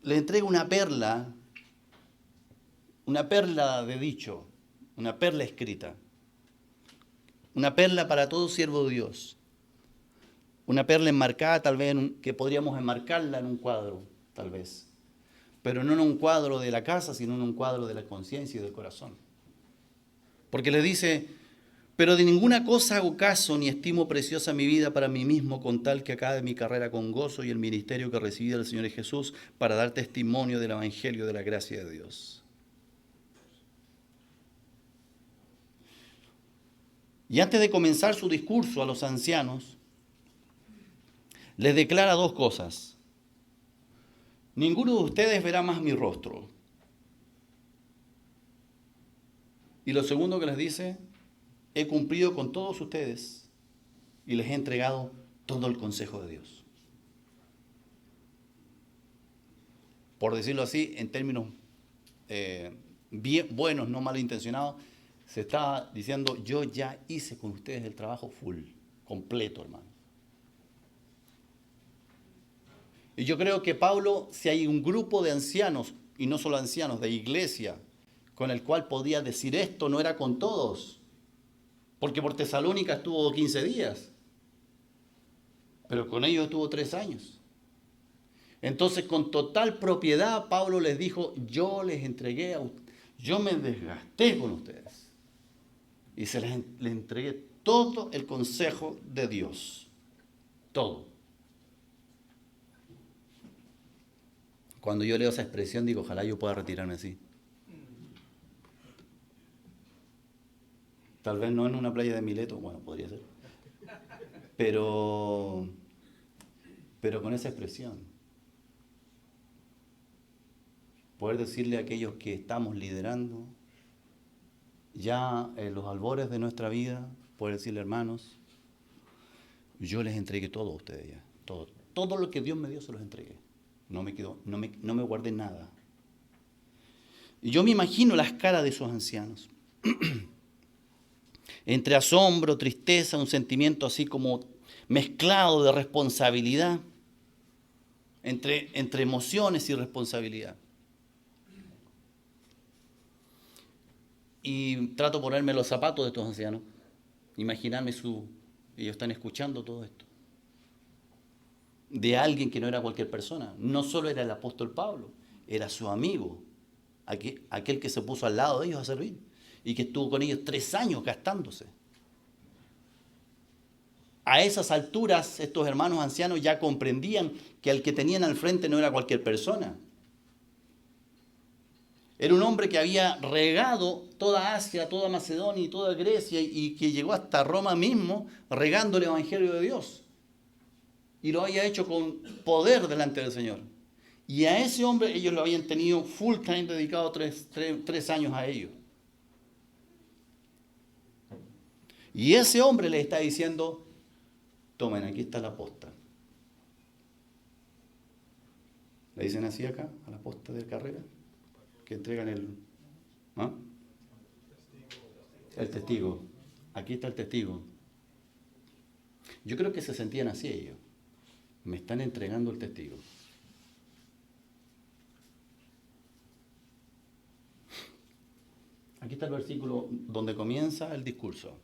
les entrega una perla de dicho, una perla escrita, una perla para todo siervo de Dios, una perla enmarcada tal vez, que podríamos enmarcarla en un cuadro, tal vez, pero no en un cuadro de la casa, sino en un cuadro de la conciencia y del corazón. Porque le dice, pero de ninguna cosa hago caso ni estimo preciosa mi vida para mí mismo, con tal que acabe mi carrera con gozo y el ministerio que recibí del Señor Jesús para dar testimonio del Evangelio de la gracia de Dios. Y antes de comenzar su discurso a los ancianos, les declara 2 cosas. Ninguno de ustedes verá más mi rostro. Y lo segundo que les dice, he cumplido con todos ustedes y les he entregado todo el consejo de Dios. Por decirlo así, en términos bien buenos, no malintencionados, se está diciendo, yo ya hice con ustedes el trabajo full, completo, hermano. Y yo creo que Pablo, si hay un grupo de ancianos, y no solo ancianos, de iglesia, con el cual podía decir esto, no era con todos. Porque por Tesalónica estuvo 15 días, pero con ellos estuvo 3 años. Entonces, con total propiedad, Pablo les dijo, yo les entregué yo me desgasté con ustedes. Y les entregué todo el consejo de Dios. Todo. Cuando yo leo esa expresión, digo, ojalá yo pueda retirarme así. Tal vez no en una playa de Mileto, bueno, podría ser. Pero con esa expresión. Poder decirle a aquellos que estamos liderando, ya en los albores de nuestra vida, poder decirle, hermanos, yo les entregué todo a ustedes ya. Todo lo que Dios me dio se los entregué. No me guardé nada. Y yo me imagino las caras de esos ancianos. Entre asombro, tristeza, un sentimiento así como mezclado de responsabilidad, entre emociones y responsabilidad. Y trato de ponerme los zapatos de estos ancianos, imaginarme ellos están escuchando todo esto. De alguien que no era cualquier persona, no solo era el apóstol Pablo, era su amigo, aquel que se puso al lado de ellos a servir y que estuvo con ellos 3 años gastándose. A esas alturas, estos hermanos ancianos ya comprendían que el que tenían al frente no era cualquier persona. Era un hombre que había regado toda Asia, toda Macedonia y toda Grecia y que llegó hasta Roma mismo regando el Evangelio de Dios. Y lo había hecho con poder delante del Señor. Y a ese hombre ellos lo habían tenido full time dedicado 3 años a ellos. Y ese hombre les está diciendo, tomen, aquí está la posta. ¿Le dicen así acá, a la posta de carrera? Que entregan el testigo. Aquí está el testigo. Yo creo que se sentían así ellos. Me están entregando el testigo. Aquí está el versículo donde comienza el discurso.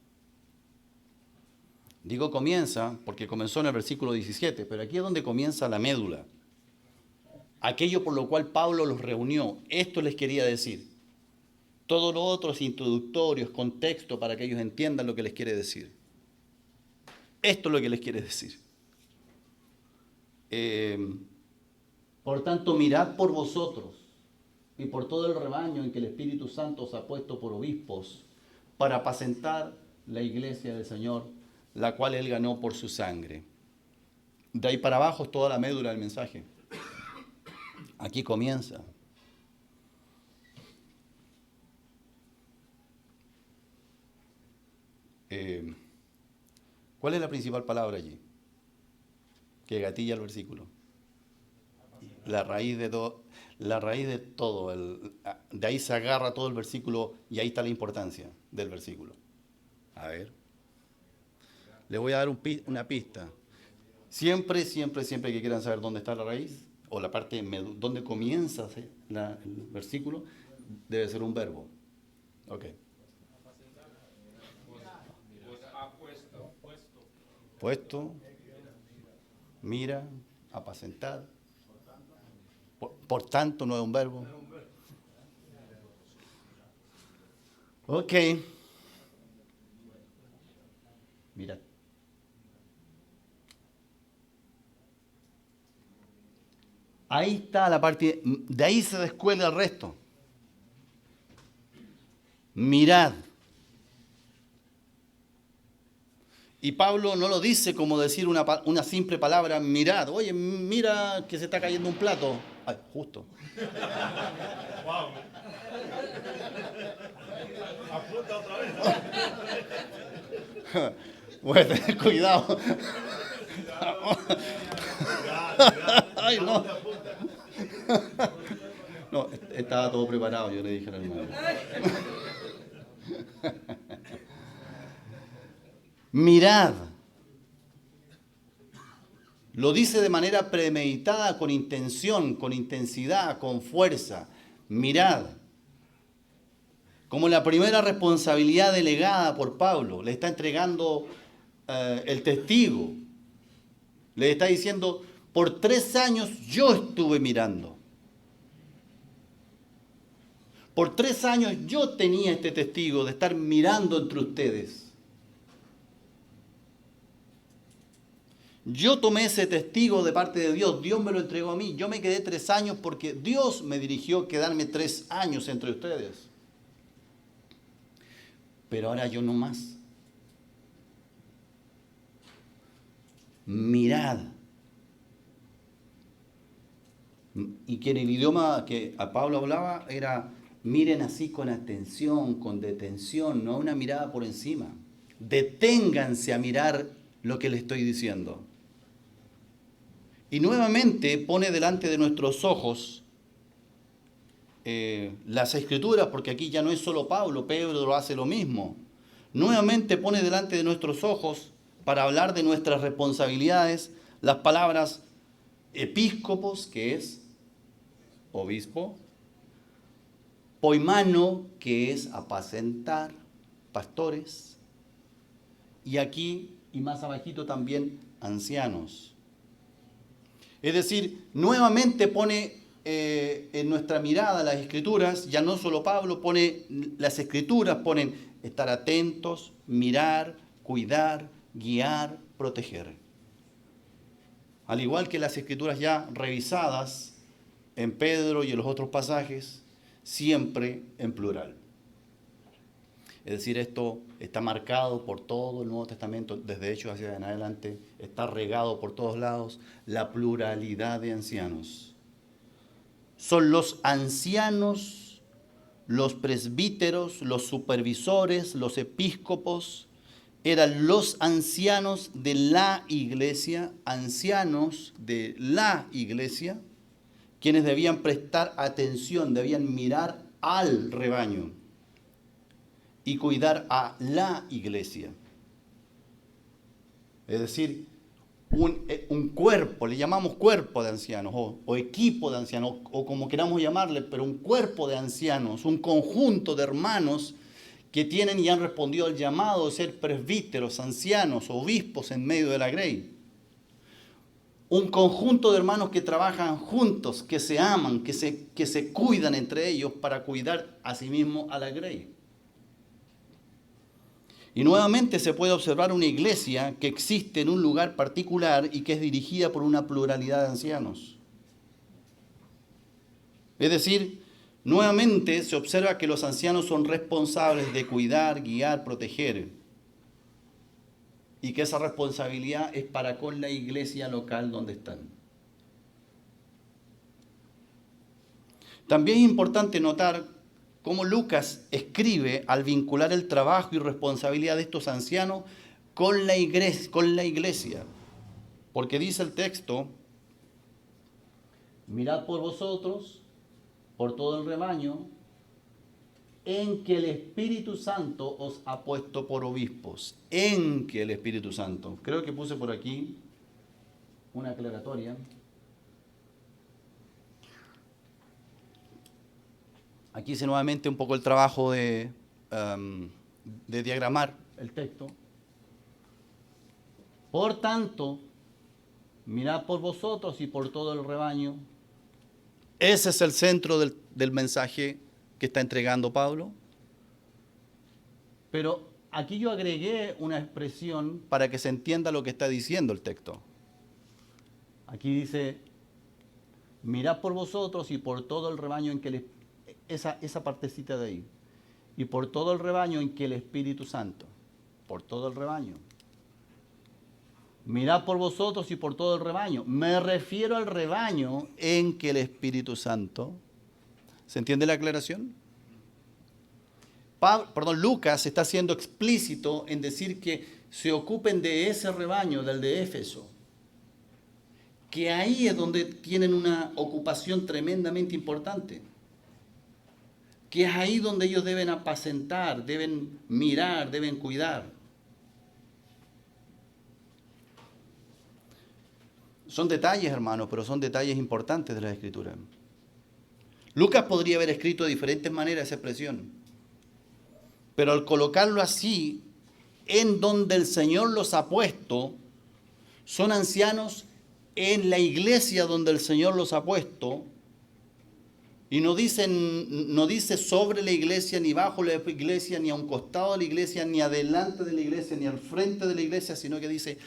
Digo comienza porque comenzó en el versículo 17, pero aquí es donde comienza la médula. Aquello por lo cual Pablo los reunió, esto les quería decir. Todo lo otro es introductorio, es contexto para que ellos entiendan lo que les quiere decir. Esto es lo que les quiere decir. Por tanto, mirad por vosotros y por todo el rebaño en que el Espíritu Santo os ha puesto por obispos para apacentar la iglesia del Señor, la cual Él ganó por su sangre. De ahí para abajo es toda la médula del mensaje. Aquí comienza. ¿Cuál es la principal palabra allí? Que gatilla el versículo. La raíz de todo. La raíz de todo. De ahí se agarra todo el versículo y ahí está la importancia del versículo. A ver. Les voy a dar una pista. Siempre que quieran saber dónde está la raíz, o la parte donde comienza el versículo, debe ser un verbo. Ok. Puesto, mira, apacentar. Por tanto, no es un verbo. Ok. Mira. Ahí está la parte, de ahí se descuela el resto. Mirad. Y Pablo no lo dice como decir una simple palabra, mirad. Oye, mira que se está cayendo un plato. Ay, justo. Wow. Apunta otra vez. Voy a tener cuidado. Ay, no. No, estaba todo preparado, yo le dije al hermano. Mirad. Lo dice de manera premeditada, con intención, con intensidad, con fuerza. Mirad. Como la primera responsabilidad delegada por Pablo. Le está entregando el testigo. Le está diciendo, por 3 años yo estuve mirando. Por 3 años yo tenía este testigo de estar mirando entre ustedes. Yo tomé ese testigo de parte de Dios, Dios me lo entregó a mí. Yo me quedé 3 años porque Dios me dirigió quedarme 3 años entre ustedes. Pero ahora yo no más. Mirad. Y que en el idioma que a Pablo hablaba era, miren así con atención, con detención, no una mirada por encima. Deténganse a mirar lo que les estoy diciendo. Y nuevamente pone delante de nuestros ojos las Escrituras, porque aquí ya no es solo Pablo, Pedro lo hace lo mismo. Nuevamente pone delante de nuestros ojos, para hablar de nuestras responsabilidades, las palabras episcopos, que es obispo, poimano, que es apacentar, pastores, y aquí y más abajito también ancianos. Es decir, nuevamente pone en nuestra mirada las Escrituras, ya no solo Pablo, pone las Escrituras, ponen estar atentos, mirar, cuidar, guiar, proteger. Al igual que las Escrituras ya revisadas en Pedro y en los otros pasajes, siempre en plural. Es decir, esto está marcado por todo el Nuevo Testamento, desde Hechos hacia en adelante, está regado por todos lados, la pluralidad de ancianos. Son los ancianos, los presbíteros, los supervisores, los episcopos, eran los ancianos de la iglesia, quienes debían prestar atención, debían mirar al rebaño y cuidar a la iglesia. Es decir, un cuerpo, le llamamos cuerpo de ancianos, o equipo de ancianos, o como queramos llamarle, pero un cuerpo de ancianos, un conjunto de hermanos que tienen y han respondido al llamado de ser presbíteros, ancianos, obispos en medio de la grey. Un conjunto de hermanos que trabajan juntos, que se aman, que se cuidan entre ellos para cuidar a sí mismos a la grey. Y nuevamente se puede observar una iglesia que existe en un lugar particular y que es dirigida por una pluralidad de ancianos. Es decir, nuevamente se observa que los ancianos son responsables de cuidar, guiar, proteger. Y que esa responsabilidad es para con la iglesia local donde están. También es importante notar cómo Lucas escribe al vincular el trabajo y responsabilidad de estos ancianos con la iglesia. Porque dice el texto, mirad por vosotros, por todo el rebaño, en que el Espíritu Santo os ha puesto por obispos. En que el Espíritu Santo. Creo que puse por aquí una aclaratoria. Aquí hice nuevamente un poco el trabajo de diagramar el texto. Por tanto, mirad por vosotros y por todo el rebaño. Ese es el centro del mensaje que está entregando Pablo. Pero aquí yo agregué una expresión para que se entienda lo que está diciendo el texto. Aquí dice, mirad por vosotros y por todo el rebaño en que esa partecita de ahí. Y por todo el rebaño en que el Espíritu Santo, por todo el rebaño. Mirad por vosotros y por todo el rebaño. Me refiero al rebaño en que el Espíritu Santo. ¿Se entiende la aclaración? Lucas está siendo explícito en decir que se ocupen de ese rebaño, del de Éfeso. Que ahí es donde tienen una ocupación tremendamente importante. Que es ahí donde ellos deben apacentar, deben mirar, deben cuidar. Son detalles, hermanos, pero son detalles importantes de la Escritura. Lucas podría haber escrito de diferentes maneras esa expresión, pero al colocarlo así, en donde el Señor los ha puesto, son ancianos en la iglesia donde el Señor los ha puesto, y no dice sobre la iglesia, ni bajo la iglesia, ni a un costado de la iglesia, ni adelante de la iglesia, ni al frente de la iglesia, sino que dice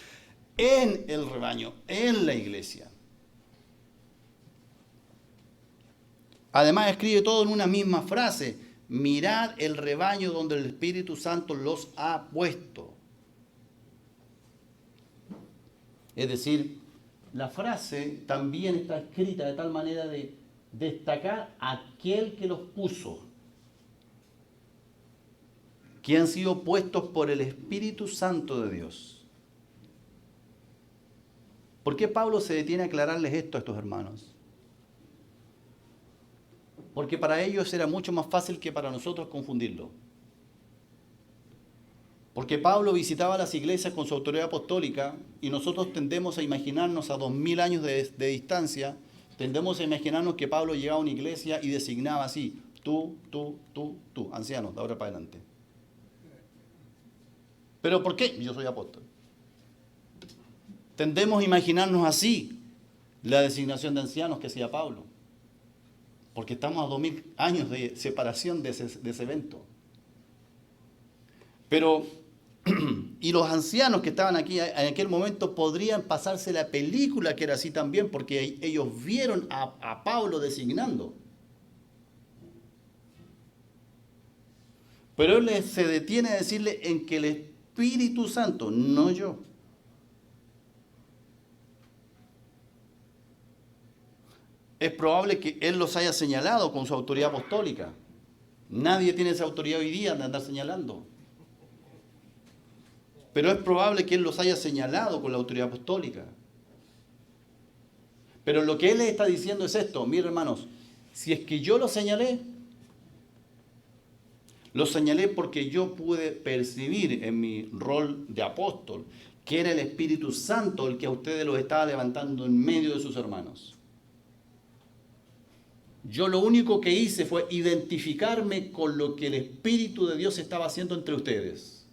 en el rebaño, en la iglesia. Además escribe todo en una misma frase. Mirad el rebaño donde el Espíritu Santo los ha puesto. Es decir, la frase también está escrita de tal manera de destacar a aquel que los puso. Que han sido puestos por el Espíritu Santo de Dios. ¿Por qué Pablo se detiene a aclararles esto a estos hermanos? Porque para ellos era mucho más fácil que para nosotros confundirlo. Porque Pablo visitaba las iglesias con su autoridad apostólica y nosotros tendemos a imaginarnos a 2000 años de distancia, tendemos a imaginarnos que Pablo llegaba a una iglesia y designaba así, tú, ancianos, de ahora para adelante. ¿Pero por qué? Yo soy apóstol. Tendemos a imaginarnos así la designación de ancianos que hacía Pablo. Porque estamos a 2000 años de separación de ese evento. Pero, y los ancianos que estaban aquí en aquel momento podrían pasarse la película que era así también, porque ellos vieron a Pablo designando. Pero él se detiene a decirle en que el Espíritu Santo, no yo. Es probable que él los haya señalado con su autoridad apostólica. Nadie tiene esa autoridad hoy día de andar señalando. Pero es probable que él los haya señalado con la autoridad apostólica. Pero lo que él les está diciendo es esto, miren hermanos, si es que yo los señalé porque yo pude percibir en mi rol de apóstol que era el Espíritu Santo el que a ustedes los estaba levantando en medio de sus hermanos. Yo lo único que hice fue identificarme con lo que el Espíritu de Dios estaba haciendo entre ustedes.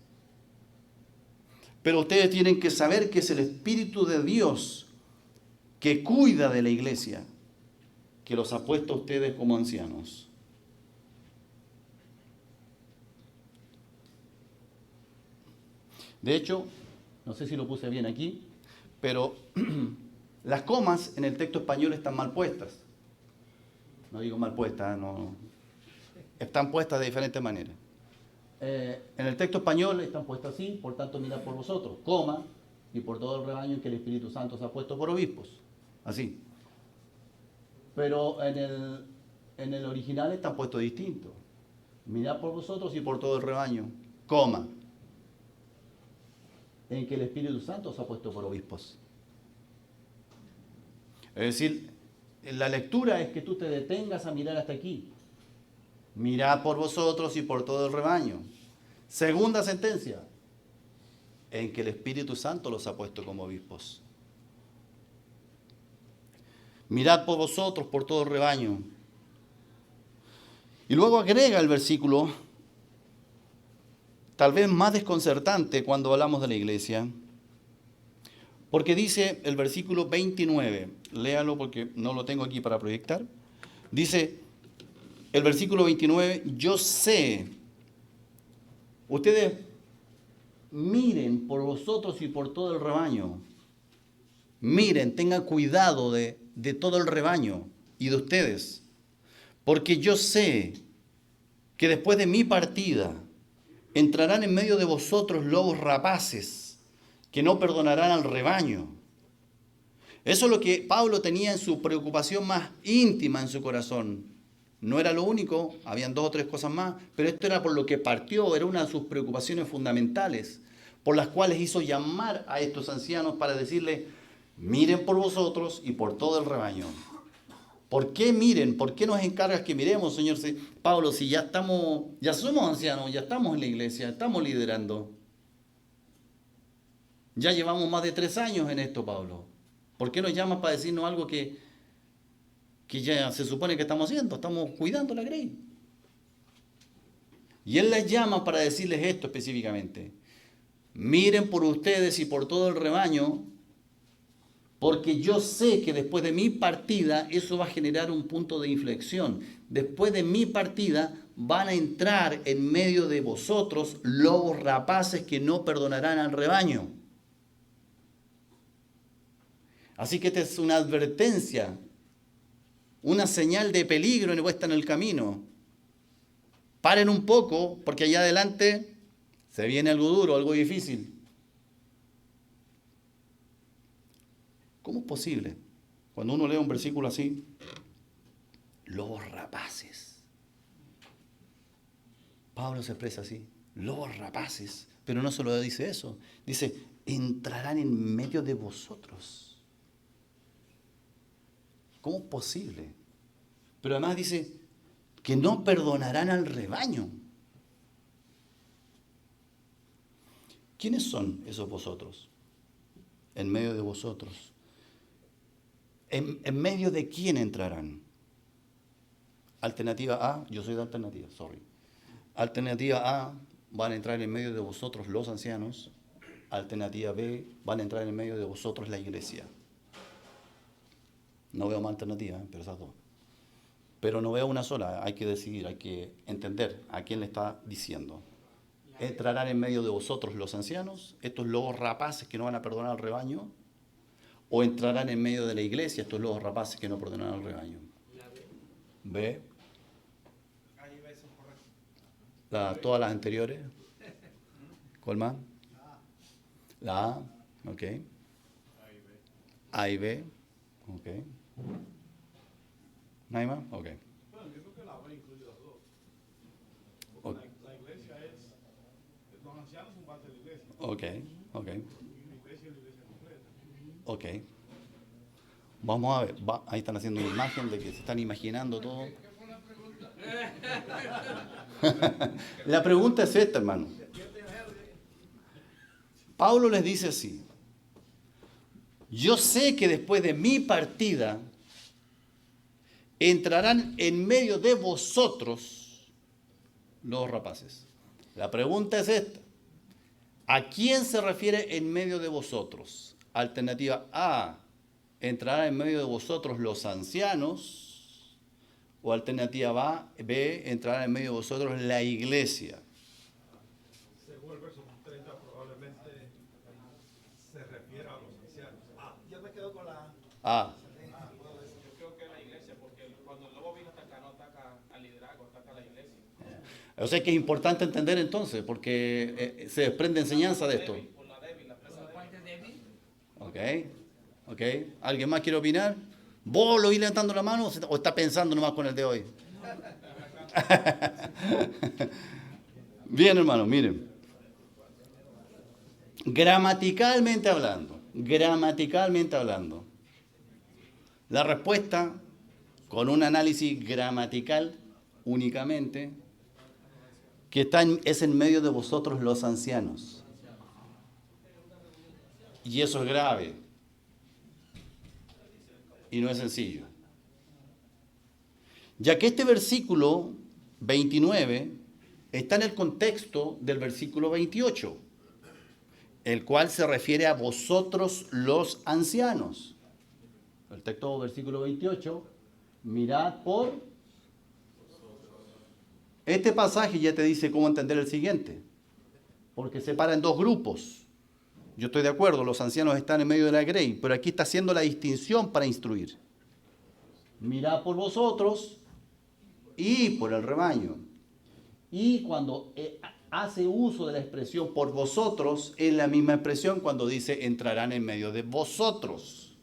Pero ustedes tienen que saber que es el Espíritu de Dios que cuida de la iglesia, que los ha puesto a ustedes como ancianos. De hecho, no sé si lo puse bien aquí, pero las comas en el texto español están mal puestas. No digo mal puestas, no. Están puestas de diferentes maneras. En el texto español están puestas así, por tanto mirad por vosotros, coma, y por todo el rebaño en que el Espíritu Santo se ha puesto por obispos. Así. Pero en el original están puestos distintos. Mirad por vosotros y por todo el rebaño, coma, en que el Espíritu Santo se ha puesto por obispos. Es decir, la lectura es que tú te detengas a mirar hasta aquí. Mirad por vosotros y por todo el rebaño. Segunda sentencia, en que el Espíritu Santo los ha puesto como obispos. Mirad por vosotros, por todo el rebaño. Y luego agrega el versículo, tal vez más desconcertante cuando hablamos de la iglesia, porque dice el versículo 29, léalo porque no lo tengo aquí para proyectar, dice el versículo 29, yo sé, ustedes miren por vosotros y por todo el rebaño, miren, tengan cuidado de todo el rebaño y de ustedes, porque yo sé que después de mi partida entrarán en medio de vosotros lobos rapaces que no perdonarán al rebaño. Eso es lo que Pablo tenía en su preocupación más íntima en su corazón. No era lo único, habían 2 o 3 cosas más, pero esto era por lo que partió, era una de sus preocupaciones fundamentales, por las cuales hizo llamar a estos ancianos para decirles, miren por vosotros y por todo el rebaño. ¿Por qué miren? ¿Por qué nos encargas que miremos, Señor Pablo, si ya somos ancianos, ya estamos en la iglesia, estamos liderando? Ya llevamos más de 3 años en esto, Pablo. ¿Por qué nos llamas para decirnos algo que ya se supone que estamos haciendo? Estamos cuidando la grey. Y él les llama para decirles esto específicamente. Miren por ustedes y por todo el rebaño, porque yo sé que después de mi partida eso va a generar un punto de inflexión. Después de mi partida van a entrar en medio de vosotros lobos rapaces que no perdonarán al rebaño. Así que esta es una advertencia, una señal de peligro puesta en el camino. Paren un poco, porque allá adelante se viene algo duro, algo difícil. ¿Cómo es posible? Cuando uno lee un versículo así, lobos rapaces. Pablo se expresa así, lobos rapaces. Pero no solo dice eso, dice, entrarán en medio de vosotros. ¿Cómo es posible? Pero además dice que no perdonarán al rebaño. ¿Quiénes son esos vosotros? En medio de vosotros. ¿En medio de quién entrarán? Alternativa A, yo soy de alternativa, sorry. Alternativa A, van a entrar en medio de vosotros los ancianos. Alternativa B, van a entrar en medio de vosotros la iglesia. No veo más alternativa, pero esas dos. Pero no veo una sola, hay que decidir, hay que entender a quién le está diciendo. ¿Entrarán en medio de vosotros los ancianos, estos lobos rapaces que no van a perdonar al rebaño? ¿O entrarán en medio de la iglesia estos lobos rapaces que no perdonarán al rebaño? ¿B? Todas las anteriores. ¿Cuál más? La A, ok. A y B, ok. ¿No hay más? Ok. Bueno, yo creo que la B incluye las dos. Porque la iglesia los ancianos son parte de la iglesia. Ok, ok. Y la iglesia es la iglesia completa. Ok. Vamos a ver, ahí están haciendo una imagen de que se están imaginando todo. ¿Qué fue la pregunta? La pregunta es esta, hermano. Pablo les dice así: yo sé que después de mi partida entrarán en medio de vosotros los rapaces. La pregunta es esta. ¿A quién se refiere en medio de vosotros? Alternativa A, entrarán en medio de vosotros los ancianos. O alternativa B, entrarán en medio de vosotros la iglesia. Según el verso 30, probablemente se refiere a los ancianos. Yo me quedo con la A. Yo creo que es la iglesia, porque cuando el lobo vino a atacar, no ataca al liderazgo, ataca a la iglesia. O sea que es importante entender entonces, porque se desprende enseñanza de esto. Por la débil, la presa débil. Ok. ¿Alguien más quiere opinar? ¿Vos lo vi levantando la mano o está pensando nomás con el de hoy? Bien, hermano, miren. Gramaticalmente hablando, la respuesta con un análisis gramatical únicamente, que es en medio de vosotros los ancianos. Y eso es grave. Y no es sencillo. Ya que este versículo 29 está en el contexto del versículo 28, el cual se refiere a vosotros los ancianos. El texto versículo 28, mirad por... Este pasaje ya te dice cómo entender el siguiente, porque separa en dos grupos. Yo estoy de acuerdo, los ancianos están en medio de la grey, pero aquí está haciendo la distinción para instruir. Mirad por vosotros y por el rebaño. Y cuando hace uso de la expresión por vosotros, es la misma expresión cuando dice entrarán en medio de vosotros.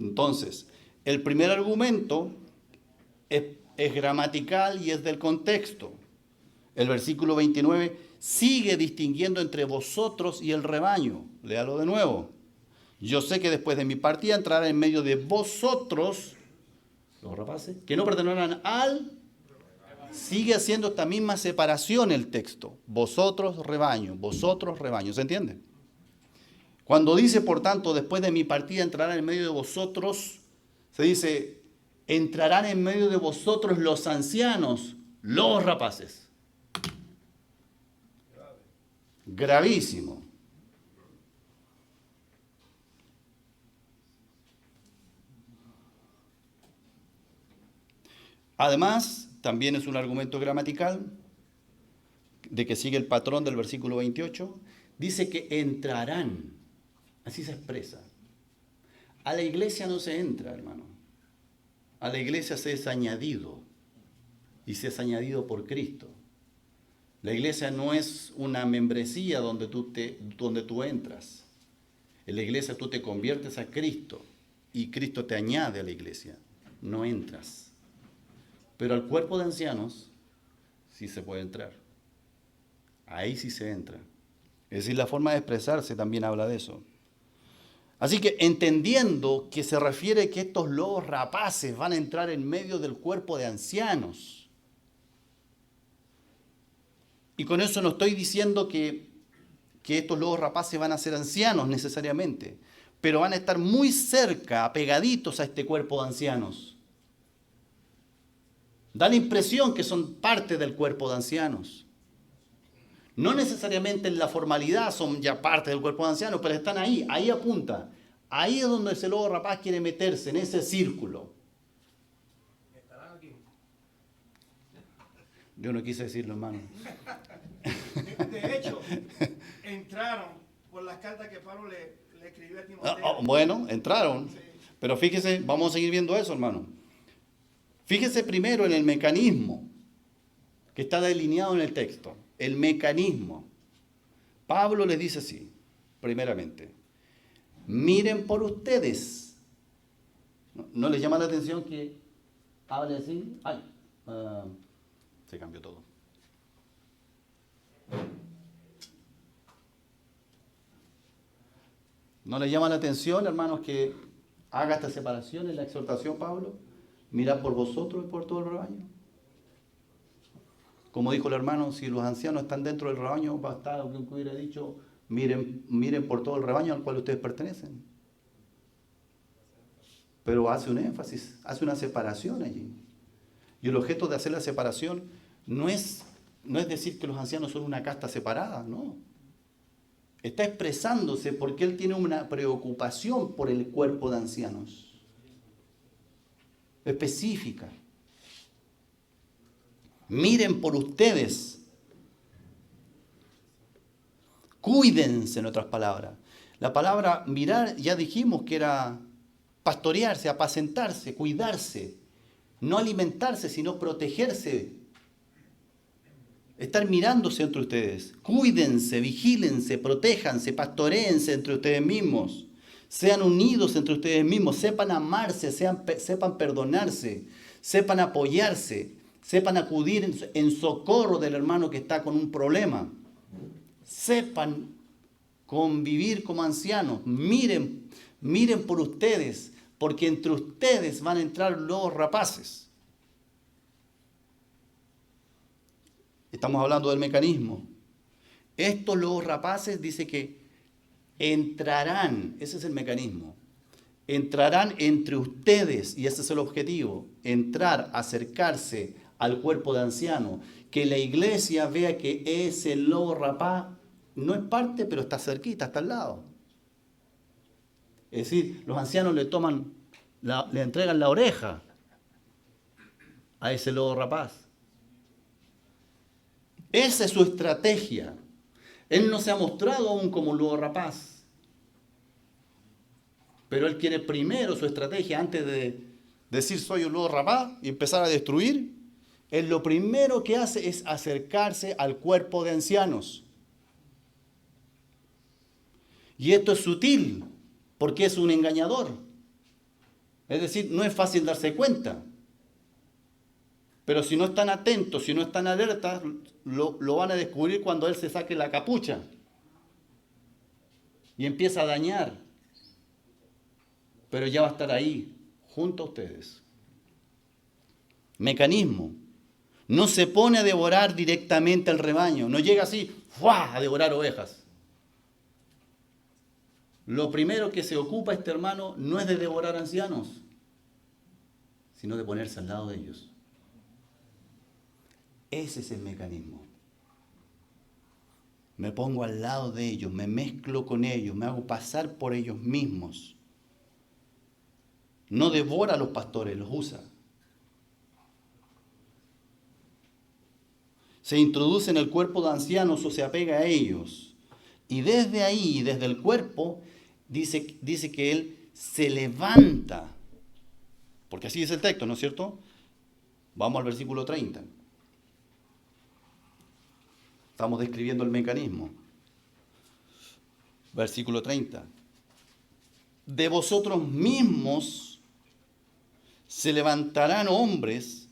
Entonces, el primer argumento es gramatical y es del contexto. El versículo 29 sigue distinguiendo entre vosotros y el rebaño. Léalo de nuevo. Yo sé que después de mi partida entrará en medio de vosotros, los rapaces, que no pertenecen al... Sigue haciendo esta misma separación el texto. Vosotros, rebaño. ¿Se entiende? Cuando dice, por tanto, después de mi partida entrará en medio de vosotros, se dice, entrarán en medio de vosotros los ancianos, los rapaces. Gravísimo. Además, también es un argumento gramatical de que sigue el patrón del versículo 28. Dice que entrarán. Así se expresa. A la iglesia no se entra, hermano. A la iglesia se es añadido. Y se es añadido por Cristo. La iglesia no es una membresía donde tú entras. En la iglesia tú te conviertes a Cristo y Cristo te añade a la iglesia. No entras. Pero al cuerpo de ancianos sí se puede entrar. Ahí sí se entra. Es decir, la forma de expresarse también habla de eso. Así que entendiendo que se refiere que estos lobos rapaces van a entrar en medio del cuerpo de ancianos. Y con eso no estoy diciendo que estos lobos rapaces van a ser ancianos necesariamente, pero van a estar muy cerca, apegaditos a este cuerpo de ancianos. Da la impresión que son parte del cuerpo de ancianos. No necesariamente en la formalidad son ya parte del cuerpo de ancianos, pero están ahí apunta. Ahí es donde ese lobo rapaz quiere meterse, en ese círculo. ¿Estarán aquí? Yo no quise decirlo, hermano. De hecho, entraron por las cartas que Pablo le escribió a Timoteo. Bueno, entraron. Sí. Pero fíjese, vamos a seguir viendo eso, hermano. Fíjese primero en el mecanismo que está delineado en el texto. El mecanismo. Pablo les dice así, primeramente. Miren por ustedes. ¿No les llama la atención que hable así? Ay, se cambió todo. ¿No les llama la atención, hermanos, que haga esta separación en la exhortación, Pablo? Mirad por vosotros y por todo el rebaño. Como dijo el hermano, si los ancianos están dentro del rebaño, bastaba que hubiera dicho, miren por todo el rebaño al cual ustedes pertenecen. pero hace un énfasis, hace una separación allí. Y el objeto de hacer la separación no es decir que los ancianos son una casta separada, no. Está expresándose porque él tiene una preocupación por el cuerpo de ancianos. Específica. Miren por ustedes. Cuídense, en otras palabras. La palabra mirar ya dijimos que era pastorearse, apacentarse, cuidarse. No alimentarse, sino protegerse. Estar mirándose entre ustedes. Cuídense, vigílense, protéjanse, pastoréense entre ustedes mismos. Sean unidos entre ustedes mismos. Sepan amarse, sepan perdonarse. Sepan apoyarse. Sepan acudir en socorro del hermano que está con un problema. Sepan convivir como ancianos. Miren por ustedes, porque entre ustedes van a entrar lobos rapaces. Estamos hablando del mecanismo. Estos lobos rapaces dice que entrarán, ese es el mecanismo, entrarán entre ustedes, y ese es el objetivo, entrar, acercarse al cuerpo de anciano, que la iglesia vea que ese lobo rapaz no es parte, pero está cerquita, está al lado. Es decir, los ancianos le entregan la oreja a ese lobo rapaz. Esa es su estrategia. Él no se ha mostrado aún como un lobo rapaz. Pero él quiere primero su estrategia, antes de decir soy un lobo rapaz y empezar a destruir. Él lo primero que hace es acercarse al cuerpo de ancianos. Y esto es sutil, porque es un engañador. Es decir, no es fácil darse cuenta. Pero si no están atentos, si no están alertas, lo van a descubrir cuando él se saque la capucha y empieza a dañar. Pero ya va a estar ahí, junto a ustedes. Mecanismo. No se pone a devorar directamente al rebaño. No llega así, ¡fua!, a devorar ovejas. Lo primero que se ocupa este hermano no es de devorar ancianos, sino de ponerse al lado de ellos. Ese es el mecanismo. Me pongo al lado de ellos, me mezclo con ellos, me hago pasar por ellos mismos. No devora a los pastores, los usa. Se introduce en el cuerpo de ancianos o se apega a ellos. Y desde ahí, desde el cuerpo, dice que él se levanta. Porque así es el texto, ¿no es cierto? Vamos al versículo 30. Estamos describiendo el mecanismo. Versículo 30. De vosotros mismos se levantarán hombres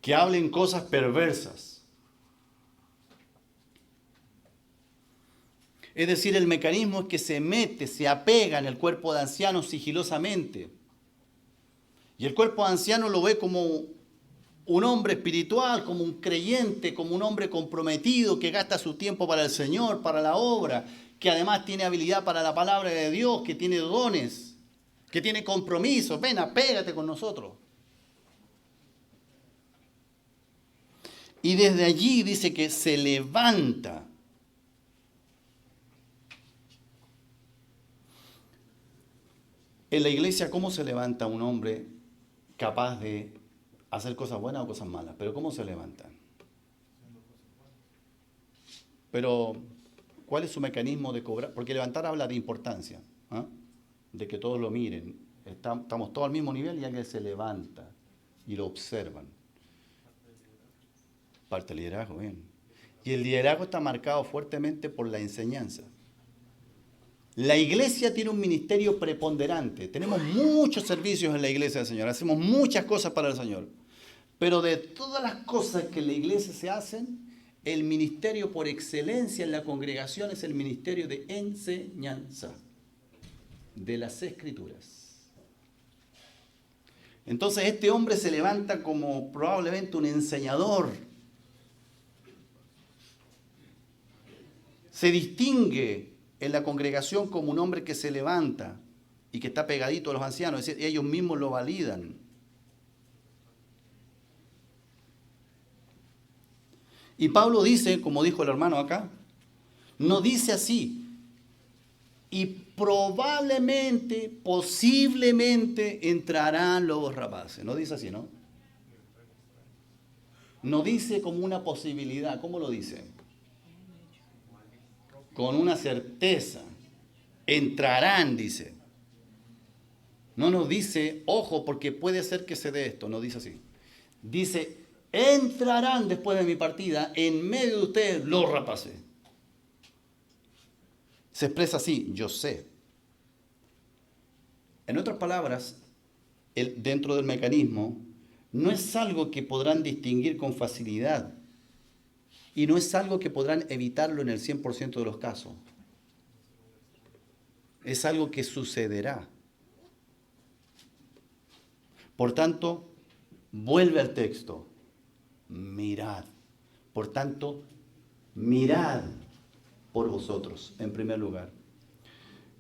que hablen cosas perversas. Es decir, el mecanismo es que se mete, se apega en el cuerpo de ancianos sigilosamente. Y el cuerpo de ancianos lo ve como un hombre espiritual, como un creyente, como un hombre comprometido que gasta su tiempo para el Señor, para la obra, que además tiene habilidad para la palabra de Dios, que tiene dones, que tiene compromiso. Ven, apégate con nosotros. Y desde allí dice que se levanta. En la iglesia, ¿cómo se levanta un hombre capaz de hacer cosas buenas o cosas malas? Pero ¿cómo se levantan? Pero, ¿cuál es su mecanismo de cobrar? Porque levantar habla de importancia, ¿eh? De que todos lo miren. Estamos todos al mismo nivel y alguien se levanta y lo observan. Parte del liderazgo, bien. Y el liderazgo está marcado fuertemente por la enseñanza. La iglesia tiene un ministerio preponderante. Tenemos muchos servicios en la iglesia del Señor. Hacemos muchas cosas para el Señor. Pero de todas las cosas que en la iglesia se hacen, el ministerio por excelencia en la congregación es el ministerio de enseñanza de las Escrituras. Entonces este hombre se levanta como probablemente un enseñador. Se distingue en la congregación como un hombre que se levanta y que está pegadito a los ancianos, es decir, ellos mismos lo validan. Y Pablo dice, como dijo el hermano acá, no dice así, y probablemente, posiblemente entrarán lobos rapaces. No dice así, ¿no? No dice como una posibilidad. ¿Cómo lo dice? Con una certeza. Entrarán, dice. No nos dice, ojo, porque puede ser que se dé esto. No dice así. Dice, entrarán después de mi partida en medio de ustedes los rapaces. Se expresa así, yo sé. En otras palabras, dentro del mecanismo, no es algo que podrán distinguir con facilidad y no es algo que podrán evitarlo en el 100% de los casos. Es algo que sucederá. Por tanto, vuelve al texto. Mirad. Por tanto, mirad por vosotros, en primer lugar.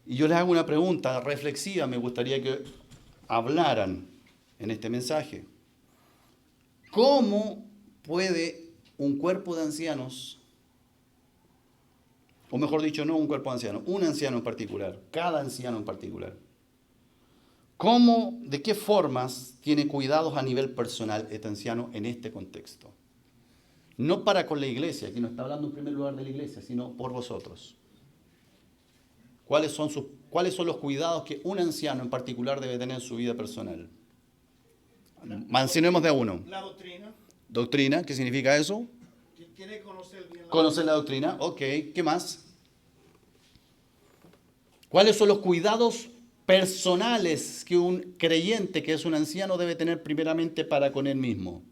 Y yo les hago una pregunta reflexiva, me gustaría que hablaran en este mensaje. ¿Cómo puede un cuerpo de ancianos, o mejor dicho, no un cuerpo de ancianos, un anciano en particular, cada anciano en particular, de qué formas tiene cuidados a nivel personal este anciano en este contexto? No para con la iglesia, aquí no está hablando en primer lugar de la iglesia, sino por vosotros. ¿Cuáles son los cuidados que un anciano en particular debe tener en su vida personal? Mencionemos de uno. La doctrina. ¿Doctrina? ¿Qué significa eso? Tiene que conocer bien Conocer la doctrina. Ok, ¿qué más? ¿Cuáles son los cuidados personales que un creyente, que es un anciano, debe tener primeramente para con él mismo?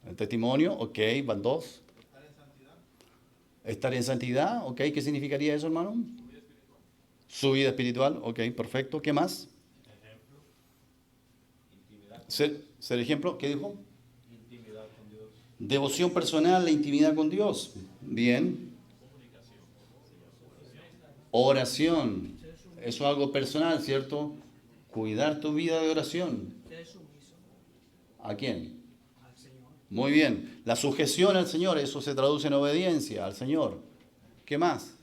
El testimonio, ok, van dos. Estar en santidad, ok, ¿qué significaría eso, hermano? Su vida espiritual, ok, perfecto. ¿Qué más? Ser ejemplo, ¿qué dijo? Intimidad con Dios. Devoción personal, la intimidad con Dios. Bien. Oración. Eso es algo personal, ¿cierto? Cuidar tu vida de oración. ¿A quién? Muy bien. La sujeción al Señor, eso se traduce en obediencia al Señor. ¿Qué más?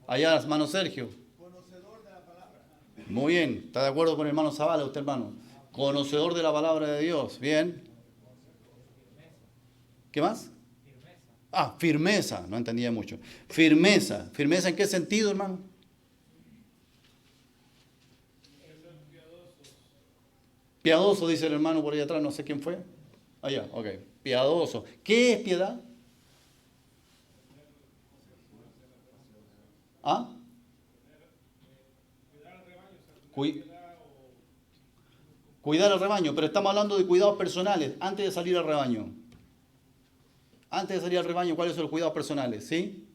Allá, hermano Sergio. conocedor de la palabra. Muy bien. ¿Está de acuerdo con el hermano Zavala, usted, hermano? Conocedor de la palabra de Dios. Bien. ¿Qué más? Ah, firmeza. No entendía mucho. Firmeza. ¿Firmeza en qué sentido, hermano? Piadoso, dice el hermano por ahí atrás, no sé quién fue. Allá, ok. Piadoso. ¿Qué es piedad? ¿Ah? Cuidar al rebaño, pero estamos hablando de cuidados personales, antes de salir al rebaño. Antes de salir al rebaño, ¿cuáles son los cuidados personales? ¿Sí?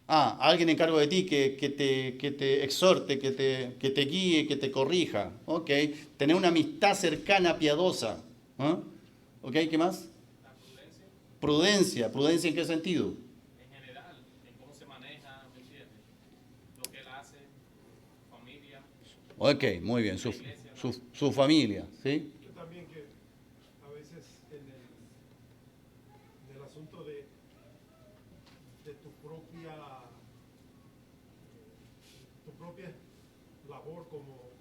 Ah, alguien en cargo de ti que te exhorte, que te guíe, que te corrija. Ok. Tener una amistad cercana, piadosa. ¿Ah? Ok, ¿qué más? La prudencia. Prudencia. ¿Prudencia en qué sentido? En general, en cómo se maneja, ¿me entiendes? Lo que él hace, familia, Ok, muy bien. Su familia, ¿sí? Yo también que a veces en el asunto de tu propia labor como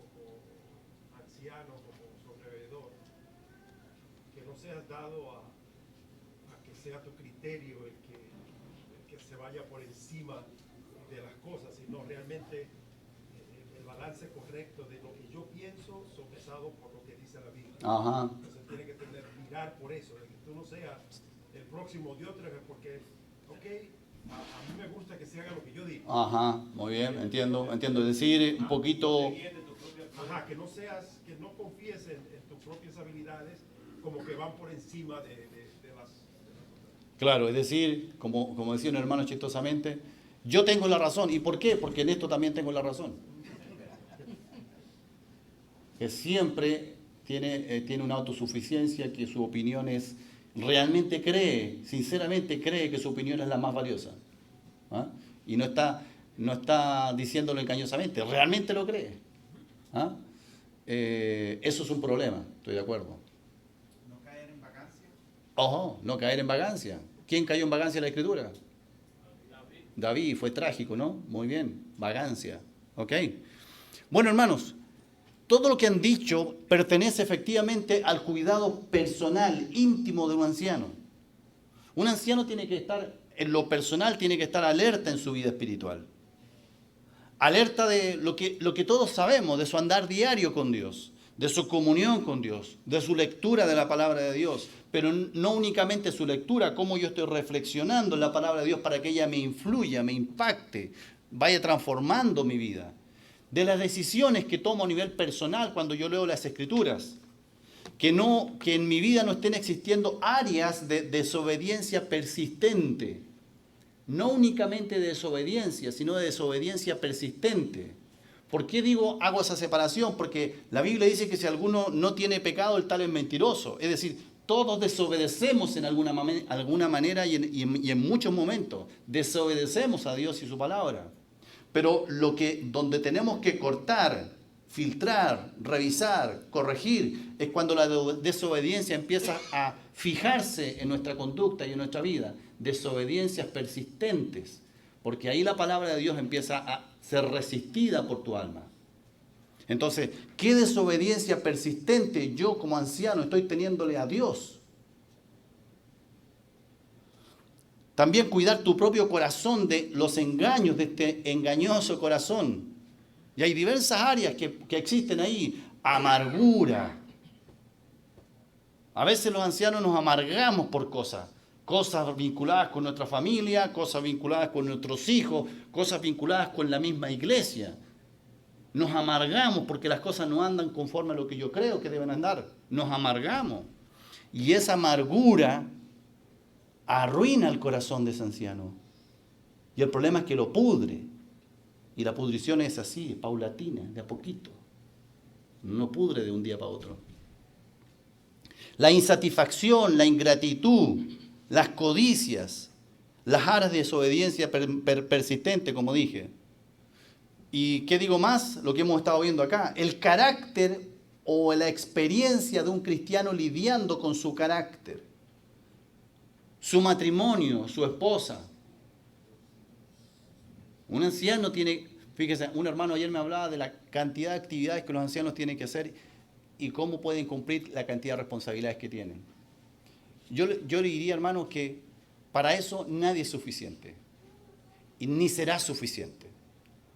anciano, como sobrevivedor, que no seas dado a que sea tu criterio el que se vaya por encima de las cosas, sino realmente el balance correcto de lo que yo pienso sopesado por lo que dice la Biblia. Ajá. Entonces tiene que mirar por eso, de que tú no seas el próximo Diótrefes, porque, a mí me gusta que se haga lo que yo digo. Ajá, muy bien, entiendo. Es decir, un poquito... Ajá, que no confíes en tus propias habilidades como que van por encima de las... Claro, es decir, como decía un hermano chistosamente, yo tengo la razón. ¿Y por qué? Porque en esto también tengo la razón. Que siempre tiene una autosuficiencia, que su opinión es, sinceramente cree que su opinión es la más valiosa. ¿Ah? Y no está No está diciéndolo engañosamente, realmente lo cree. ¿Ah? Eso es un problema, estoy de acuerdo. No caer en vacancia. Ojo, no caer en vagancia. ¿Quién cayó en vagancia en la Escritura? David, fue trágico, ¿no? Muy bien, vagancia. ¿Ok? Bueno, hermanos, todo lo que han dicho pertenece efectivamente al cuidado personal, íntimo de un anciano. Un anciano tiene que estar, en lo personal, tiene que estar alerta en su vida espiritual. Alerta de lo que todos sabemos, de su andar diario con Dios, de su comunión con Dios, de su lectura de la palabra de Dios, pero no únicamente su lectura, cómo yo estoy reflexionando en la palabra de Dios para que ella me influya, me impacte, vaya transformando mi vida. De las decisiones que tomo a nivel personal cuando yo leo las Escrituras, que en mi vida no estén existiendo áreas de desobediencia persistente. No únicamente de desobediencia, sino de desobediencia persistente. ¿Por qué hago esa separación? Porque la Biblia dice que si alguno no tiene pecado, el tal es mentiroso. Es decir, todos desobedecemos en alguna manera y en muchos momentos. Desobedecemos a Dios y su palabra. Pero donde tenemos que cortar, filtrar, revisar, corregir, es cuando la desobediencia empieza a fijarse en nuestra conducta y en nuestra vida. Desobediencias persistentes, porque ahí la palabra de Dios empieza a ser resistida por tu alma. Entonces, ¿qué desobediencia persistente yo como anciano estoy teniéndole a Dios? También cuidar tu propio corazón de los engaños de este engañoso corazón. Y hay diversas áreas que existen ahí. Amargura. A veces los ancianos nos amargamos por cosas vinculadas con nuestra familia, cosas vinculadas con nuestros hijos, cosas vinculadas con la misma iglesia. Nos amargamos porque las cosas no andan conforme a lo que yo creo que deben andar. Nos amargamos. Y esa amargura arruina el corazón de ese anciano. Y el problema es que lo pudre. Y la pudrición es así, paulatina, de a poquito. No pudre de un día para otro. La insatisfacción, la ingratitud, las codicias, las aras de desobediencia persistente, como dije. ¿Y qué digo más? Lo que hemos estado viendo acá. El carácter o la experiencia de un cristiano lidiando con su carácter. Su matrimonio, su esposa. Un anciano tiene, fíjese, un hermano ayer me hablaba de la cantidad de actividades que los ancianos tienen que hacer y cómo pueden cumplir la cantidad de responsabilidades que tienen. Yo le diría, hermano, que para eso nadie es suficiente y ni será suficiente.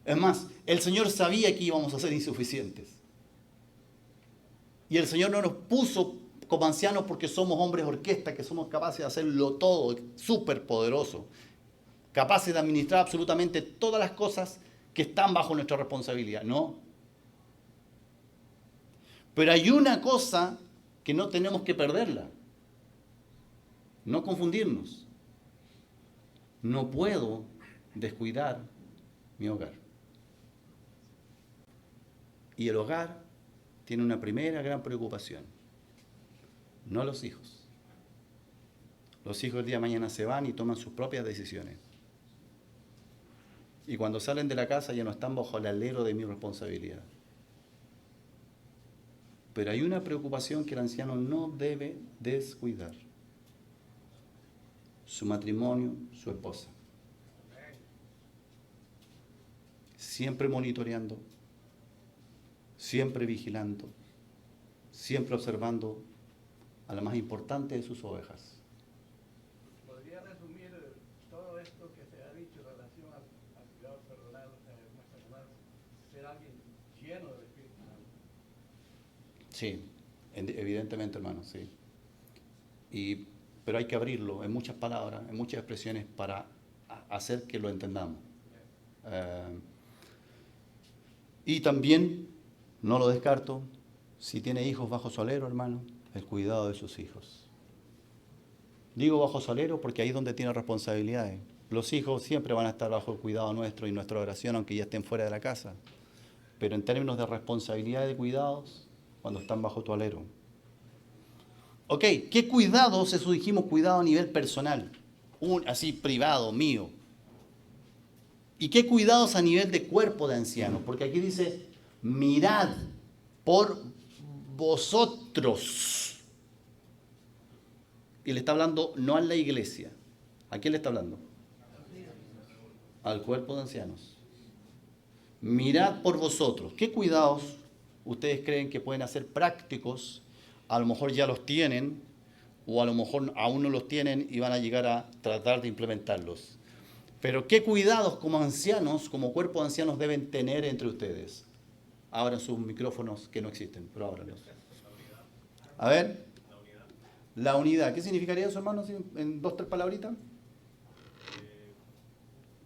Es más, el Señor sabía que íbamos a ser insuficientes. Y el Señor no nos puso como ancianos porque somos hombres orquesta, que somos capaces de hacerlo todo, súper poderoso, capaces de administrar absolutamente todas las cosas que están bajo nuestra responsabilidad. No. Pero hay una cosa que no tenemos que perderla. No confundirnos. No puedo descuidar mi hogar. Y el hogar tiene una primera gran preocupación. No los hijos. Los hijos el día de mañana se van y toman sus propias decisiones. Y cuando salen de la casa ya no están bajo el alero de mi responsabilidad. Pero hay una preocupación que el anciano no debe descuidar. Su matrimonio, su esposa. Siempre monitoreando, siempre vigilando, siempre observando a la más importante de sus ovejas. ¿Podría resumir todo esto que se ha dicho en relación al cuidado personal, ser alguien lleno del Espíritu Santo? Sí, evidentemente, hermano, sí. Pero hay que abrirlo en muchas palabras, en muchas expresiones para hacer que lo entendamos. Y también, no lo descarto, si tiene hijos bajo su alero, hermano, el cuidado de sus hijos. Digo bajo su alero porque ahí es donde tiene responsabilidades. Los hijos siempre van a estar bajo el cuidado nuestro y nuestra oración, aunque ya estén fuera de la casa. Pero en términos de responsabilidad y de cuidados, cuando están bajo tu alero. Ok, ¿qué cuidados? Eso dijimos, cuidado a nivel personal, así privado, mío. ¿Y qué cuidados a nivel de cuerpo de ancianos? Porque aquí dice, mirad por vosotros. Y le está hablando no a la iglesia. ¿A quién le está hablando? Al cuerpo de ancianos. Mirad por vosotros. ¿Qué cuidados ustedes creen que pueden hacer prácticos? A lo mejor ya los tienen, o a lo mejor aún no los tienen y van a llegar a tratar de implementarlos. Pero ¿qué cuidados como ancianos, como cuerpo de ancianos deben tener entre ustedes? Abran sus micrófonos que no existen, pero ábranlos. A ver. La unidad. ¿Qué significaría eso, hermanos, en 2 o 3 palabritas?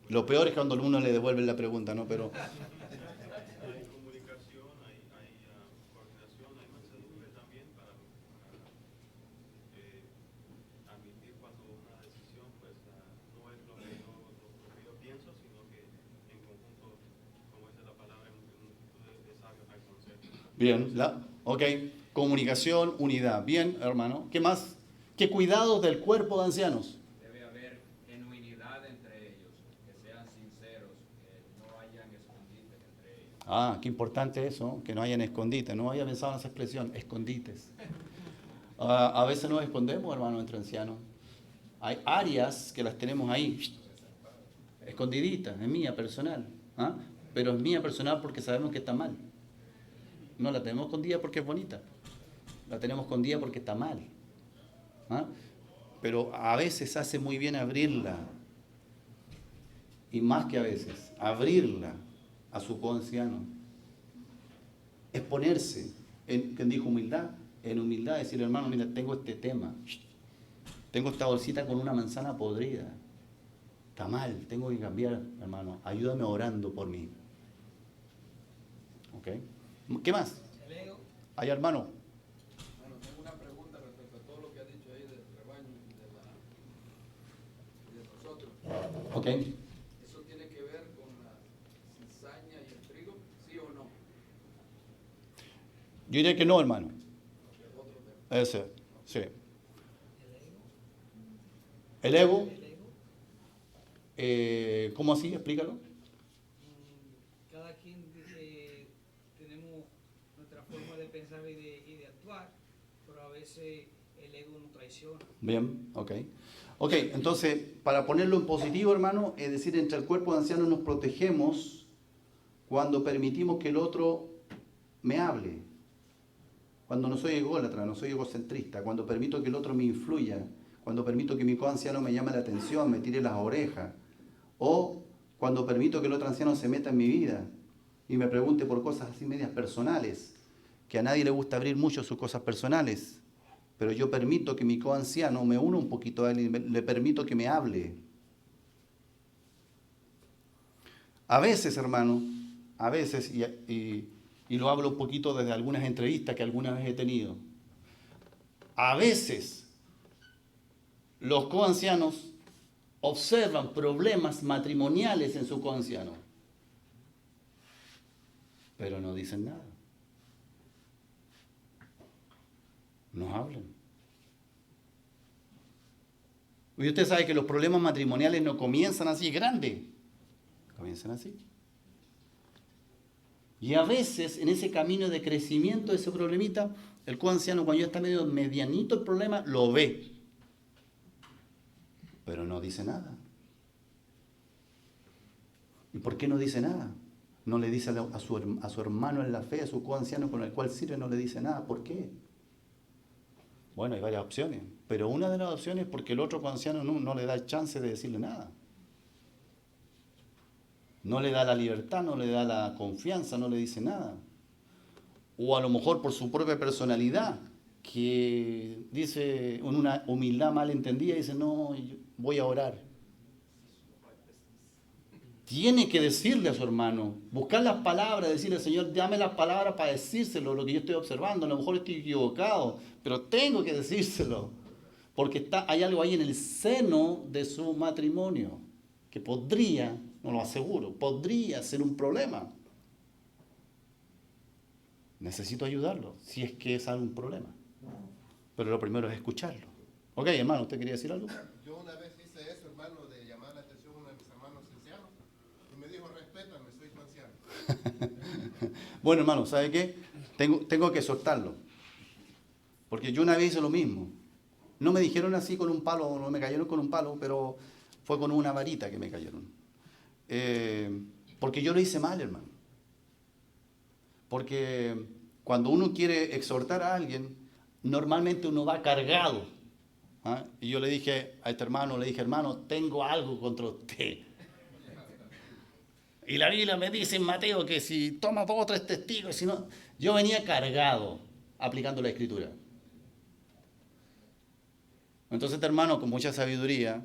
Lo peor es cuando uno le devuelve la pregunta, ¿no? Pero Hay comunicación, hay coordinación, hay mansedumbre también para admitir cuando una decisión pues no es lo que yo pienso, sino que en conjunto, como dice la palabra, en multitud de sabios hay consejo. bien, ok. Comunicación, unidad. Bien, hermano. ¿Qué más? ¿Qué cuidados del cuerpo de ancianos? Debe haber genuinidad entre ellos, que sean sinceros, que no hayan escondites entre ellos. Ah, qué importante eso, que no hayan escondites. No había pensado en esa expresión, escondites. A veces nos escondemos, hermano, entre ancianos. Hay áreas que las tenemos ahí, escondiditas, es mía personal. ¿Ah? Pero es mía personal porque sabemos que está mal. No la tenemos escondida porque es bonita. La tenemos escondida porque está mal. ¿Ah? Pero a veces hace muy bien abrirla. Y más que a veces, abrirla a su coanciano. Exponerse. ¿Quién dijo humildad? En humildad decirle, hermano, mira, tengo este tema. Tengo esta bolsita con una manzana podrida. Está mal, tengo que cambiar, hermano. Ayúdame orando por mí. ¿Ok? ¿Qué más? El ego. Ay, hermano. Bueno, tengo una pregunta respecto a todo lo que ha dicho ahí del rebaño y de nosotros. ¿Ok? ¿Eso tiene que ver con la cizaña y el trigo? ¿Sí o no? Yo diría que no, hermano. Es otro tema. Ese, sí. ¿El ego? ¿Cómo así? Explícalo. Cada quien tenemos nuestra forma de pensar y de actuar, pero a veces el ego nos traiciona. Bien, ok. Ok, entonces, para ponerlo en positivo, hermano, es decir, entre el cuerpo de ancianos nos protegemos cuando permitimos que el otro me hable. Cuando no soy ególatra, no soy egocentrista, cuando permito que el otro me influya, cuando permito que mi coanciano me llame la atención, me tire las orejas, o cuando permito que el otro anciano se meta en mi vida y me pregunte por cosas así medias personales, que a nadie le gusta abrir mucho sus cosas personales, pero yo permito que mi coanciano me una un poquito a él y le permito que me hable. A veces, hermano, a veces, y lo hablo un poquito desde algunas entrevistas que alguna vez he tenido, a veces los coancianos observan problemas matrimoniales en su coanciano, pero no dicen nada. No hablan. Y usted sabe que los problemas matrimoniales no comienzan así grandes, comienzan así. Y a veces en ese camino de crecimiento de ese problemita, el coanciano cuando ya está medio medianito el problema, lo ve, pero no dice nada. ¿Y por qué no dice nada? No le dice a su hermano en la fe, a su coanciano con el cual sirve, no le dice nada. ¿Por qué? Bueno, hay varias opciones, pero una de las opciones es porque el otro coanciano no le da chance de decirle nada. No le da la libertad, no le da la confianza, no le dice nada. O a lo mejor por su propia personalidad, que dice en una humildad mal entendida, dice, no, yo voy a orar. Tiene que decirle a su hermano, buscar las palabras, decirle, Señor, dame las palabras para decírselo, lo que yo estoy observando, a lo mejor estoy equivocado, pero tengo que decírselo, porque hay algo ahí en el seno de su matrimonio, que podría, no lo aseguro, podría ser un problema. Necesito ayudarlo, si es que es algún problema. Pero lo primero es escucharlo. Ok, hermano, ¿usted quería decir algo? Yo una vez hice eso, hermano, de llamar la atención a uno de mis hermanos ancianos. Y me Bueno, hermano, ¿sabe qué? Tengo que exhortarlo. Porque yo una vez hice lo mismo. No me dijeron así con un palo, no me cayeron con un palo, pero fue con una varita que me cayeron. Porque yo lo hice mal, hermano. Porque cuando uno quiere exhortar a alguien, normalmente uno va cargado. ¿Ah? Y yo le dije a este hermano, hermano, tengo algo contra usted. Y la Biblia me dice en Mateo que si toma 2 o 3 testigos, si no, yo venía cargado aplicando la escritura. Entonces este hermano con mucha sabiduría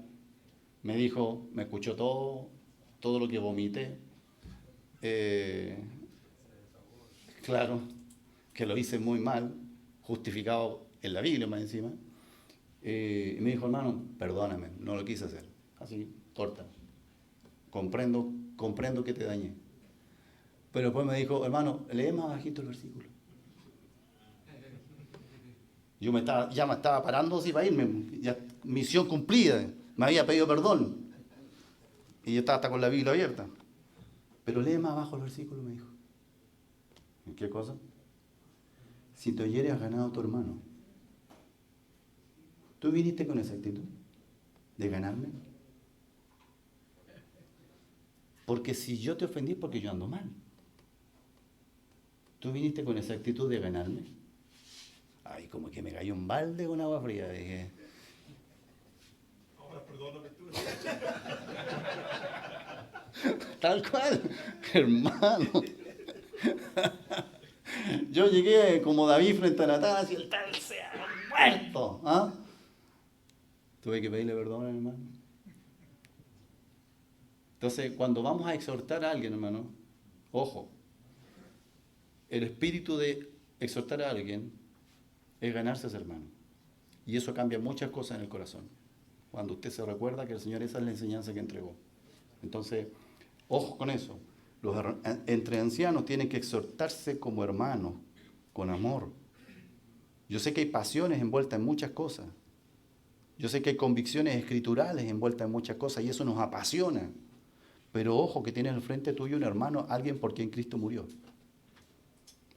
me dijo, me escuchó todo lo que vomité. Claro, que lo hice muy mal, justificado en la Biblia más encima. Y me dijo, hermano, perdóname, no lo quise hacer. Así, corta. Comprendo que te dañé. Pero después me dijo, hermano, lee más bajito el versículo. Yo ya me estaba parando así para irme, ya, misión cumplida, me había pedido perdón. Y yo estaba hasta con la Biblia abierta. Pero lee más abajo el versículo, me dijo. ¿Qué cosa? Si te oyeres has ganado a tu hermano. ¿Tú viniste con esa actitud de ganarme? Porque si yo te ofendí es porque yo ando mal. ¿Tú viniste con esa actitud de ganarme? Ay, como que me cayó un balde con agua fría. Dije, Ahora perdóname tú. tal cual, hermano. Yo llegué como David frente a Natán y el tal se ha muerto. ¿Ah? Tuve que pedirle perdón, hermano. Entonces, cuando vamos a exhortar a alguien, hermano, ojo, el espíritu de exhortar a alguien es ganarse a ese hermano. Y eso cambia muchas cosas en el corazón. Cuando usted se recuerda que el Señor, esa es la enseñanza que entregó. Entonces, ojo con eso. Entre ancianos tienen que exhortarse como hermanos, con amor. Yo sé que hay pasiones envueltas en muchas cosas. Yo sé que hay convicciones escriturales envueltas en muchas cosas y eso nos apasiona. Pero ojo que tienes al frente tuyo un hermano, alguien por quien Cristo murió.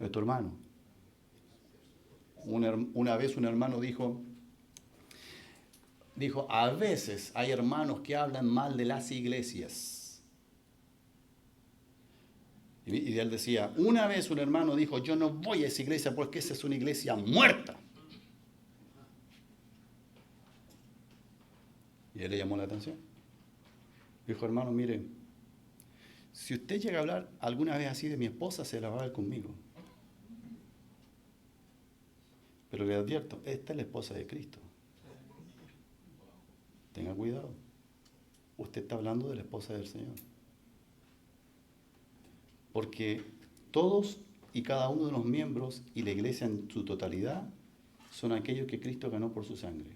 Es tu hermano. Una vez un hermano dijo, a veces hay hermanos que hablan mal de las iglesias. Y él decía, una vez un hermano dijo, yo no voy a esa iglesia porque esa es una iglesia muerta. Y él le llamó la atención. Dijo, hermano, mire, si usted llega a hablar alguna vez así de mi esposa, se la va a ver conmigo. Pero le advierto, esta es la esposa de Cristo. Tenga cuidado. Usted está hablando de la esposa del Señor. Porque todos y cada uno de los miembros y la iglesia en su totalidad son aquellos que Cristo ganó por su sangre.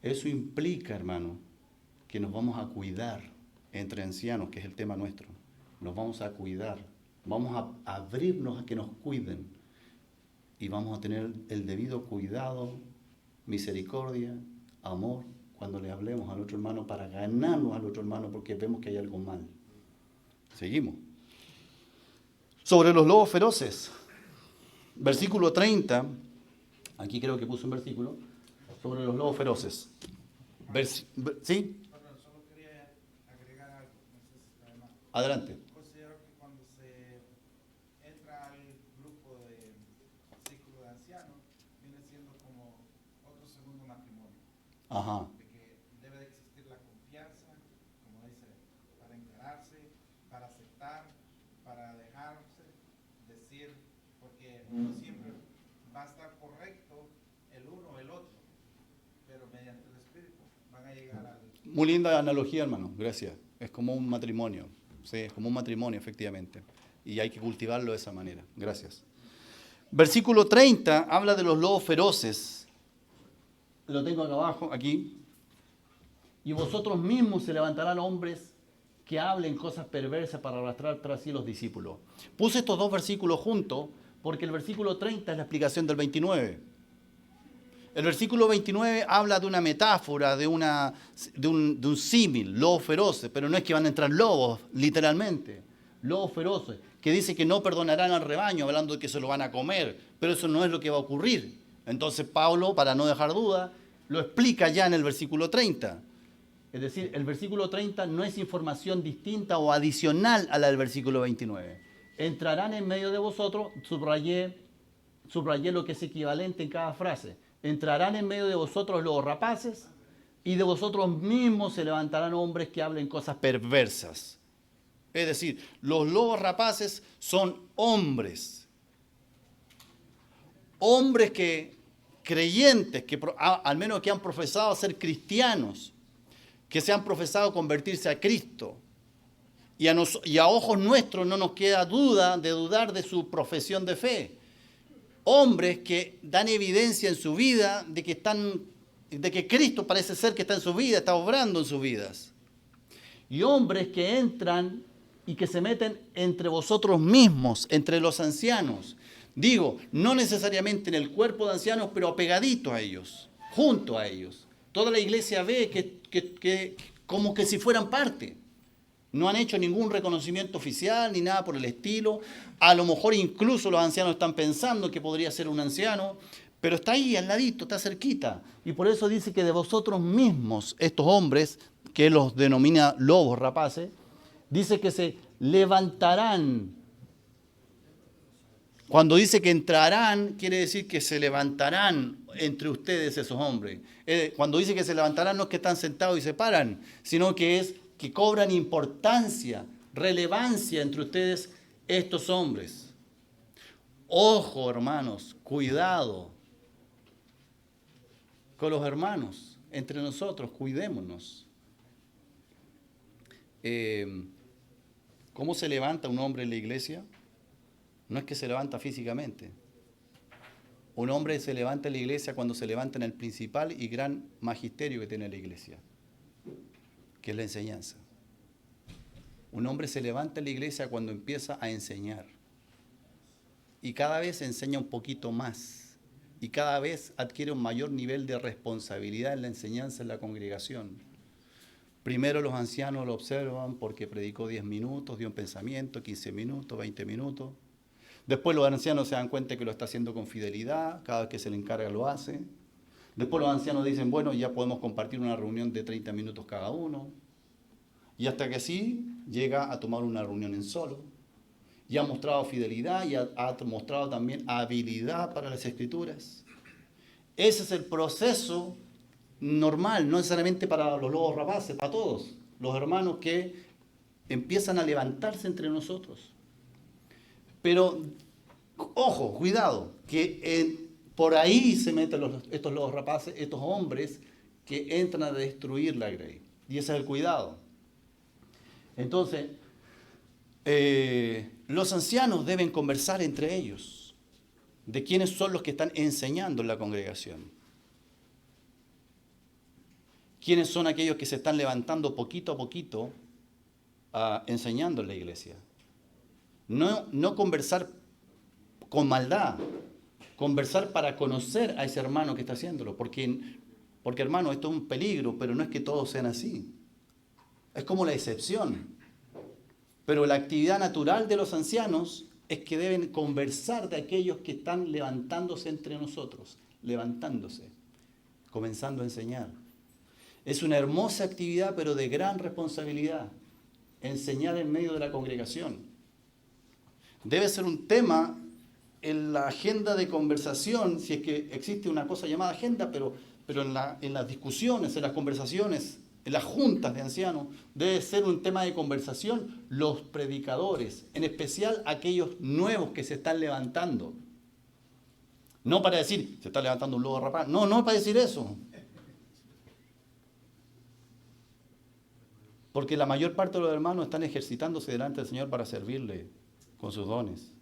Eso implica, hermano, que nos vamos a cuidar entre ancianos, que es el tema nuestro. Nos vamos a cuidar. Vamos a abrirnos a que nos cuiden. Y vamos a tener el debido cuidado, misericordia, amor, cuando le hablemos al otro hermano para ganarnos al otro hermano porque vemos que hay algo mal. Seguimos. Sobre los lobos feroces. Versículo 30. Aquí creo que puse un versículo. Sobre los lobos feroces. ¿Sí? Perdón, solo quería agregar algo. Además, Adelante. considero que cuando se entra al grupo de círculo de ancianos, viene siendo como otro segundo matrimonio. Ajá. De que debe de existir la confianza, como dice, para encararse, para aceptar, para dejarse decir, porque no siempre va a estar correcto el uno o el otro, pero mediante el Espíritu van a llegar al... Muy linda analogía, hermano. Gracias. Es como un matrimonio. Sí, es como un matrimonio, efectivamente. Y hay que cultivarlo de esa manera. Gracias. Versículo 30 habla de los lobos feroces. Lo tengo acá abajo, aquí. Y vosotros mismos se levantarán hombres que hablen cosas perversas para arrastrar tras sí los discípulos. Puse estos dos versículos juntos porque el versículo 30 es la explicación del 29. El versículo 29 habla de una metáfora, de un símil, lobos feroces, pero no es que van a entrar lobos, literalmente. Lobos feroces, que dice que no perdonarán al rebaño, hablando de que se lo van a comer, pero eso no es lo que va a ocurrir. Entonces Pablo, para no dejar duda, lo explica ya en el versículo 30. Es decir, el versículo 30 no es información distinta o adicional a la del versículo 29. Entrarán en medio de vosotros, subrayé lo que es equivalente en cada frase. Entrarán en medio de vosotros los rapaces, y de vosotros mismos se levantarán hombres que hablen cosas perversas. Es decir, los lobos rapaces son hombres. Hombres que, creyentes, que al menos que han profesado ser cristianos, que se han profesado convertirse a Cristo. Y a ojos nuestros no nos queda duda de dudar de su profesión de fe. Hombres que dan evidencia en su vida de que Cristo parece ser que está en su vida, está obrando en sus vidas. Y hombres que entran y que se meten entre vosotros mismos, entre los ancianos. Digo, no necesariamente en el cuerpo de ancianos, pero apegadito a ellos, junto a ellos. Toda la iglesia ve que como que si fueran parte. No han hecho ningún reconocimiento oficial ni nada por el estilo. A lo mejor incluso los ancianos están pensando que podría ser un anciano, pero está ahí al ladito, está cerquita. Y por eso dice que de vosotros mismos, estos hombres, que los denomina lobos rapaces, dice que se levantarán. Cuando dice que entrarán, quiere decir que se levantarán entre ustedes esos hombres. Cuando dice que se levantarán, no es que están sentados y se paran, sino que es que cobran importancia, relevancia entre ustedes estos hombres. Ojo, hermanos, cuidado con los hermanos, entre nosotros, cuidémonos. ¿Cómo se levanta un hombre en la iglesia? No es que se levanta físicamente. Un hombre se levanta en la iglesia cuando se levanta en el principal y gran magisterio que tiene la iglesia, que es la enseñanza. Un hombre se levanta en la iglesia cuando empieza a enseñar. Y cada vez enseña un poquito más. Y cada vez adquiere un mayor nivel de responsabilidad en la enseñanza en la congregación. Primero los ancianos lo observan porque predicó 10 minutos, dio un pensamiento, 15 minutos, 20 minutos. Después los ancianos se dan cuenta que lo está haciendo con fidelidad, cada vez que se le encarga lo hace. Después los ancianos dicen, bueno, ya podemos compartir una reunión de 30 minutos cada uno. Y hasta que sí, llega a tomar una reunión en solo. Y ha mostrado fidelidad y ha mostrado también habilidad para las escrituras. Ese es el proceso normal, no necesariamente para los lobos rapaces, para todos. Los hermanos que empiezan a levantarse entre nosotros. Pero, ojo, cuidado, que por ahí se meten estos lobos rapaces, estos hombres que entran a destruir la grey. Y ese es el cuidado. Entonces, los ancianos deben conversar entre ellos de quiénes son los que están enseñando en la congregación. ¿Quiénes son aquellos que se están levantando poquito a poquito enseñando en la iglesia? No conversar con maldad, conversar para conocer a ese hermano que está haciéndolo. Porque hermano, esto es un peligro, pero no es que todos sean así. Es como la excepción. Pero la actividad natural de los ancianos es que deben conversar de aquellos que están levantándose entre nosotros, levantándose, comenzando a enseñar. Es una hermosa actividad, pero de gran responsabilidad, enseñar en medio de la congregación. Debe ser un tema en la agenda de conversación, si es que existe una cosa llamada agenda, pero en las discusiones, en las conversaciones, en las juntas de ancianos, debe ser un tema de conversación los predicadores, en especial aquellos nuevos que se están levantando. No para decir, se está levantando un lobo rapaz. No, no para decir eso. Porque la mayor parte de los hermanos están ejercitándose delante del Señor para servirle con sus dones,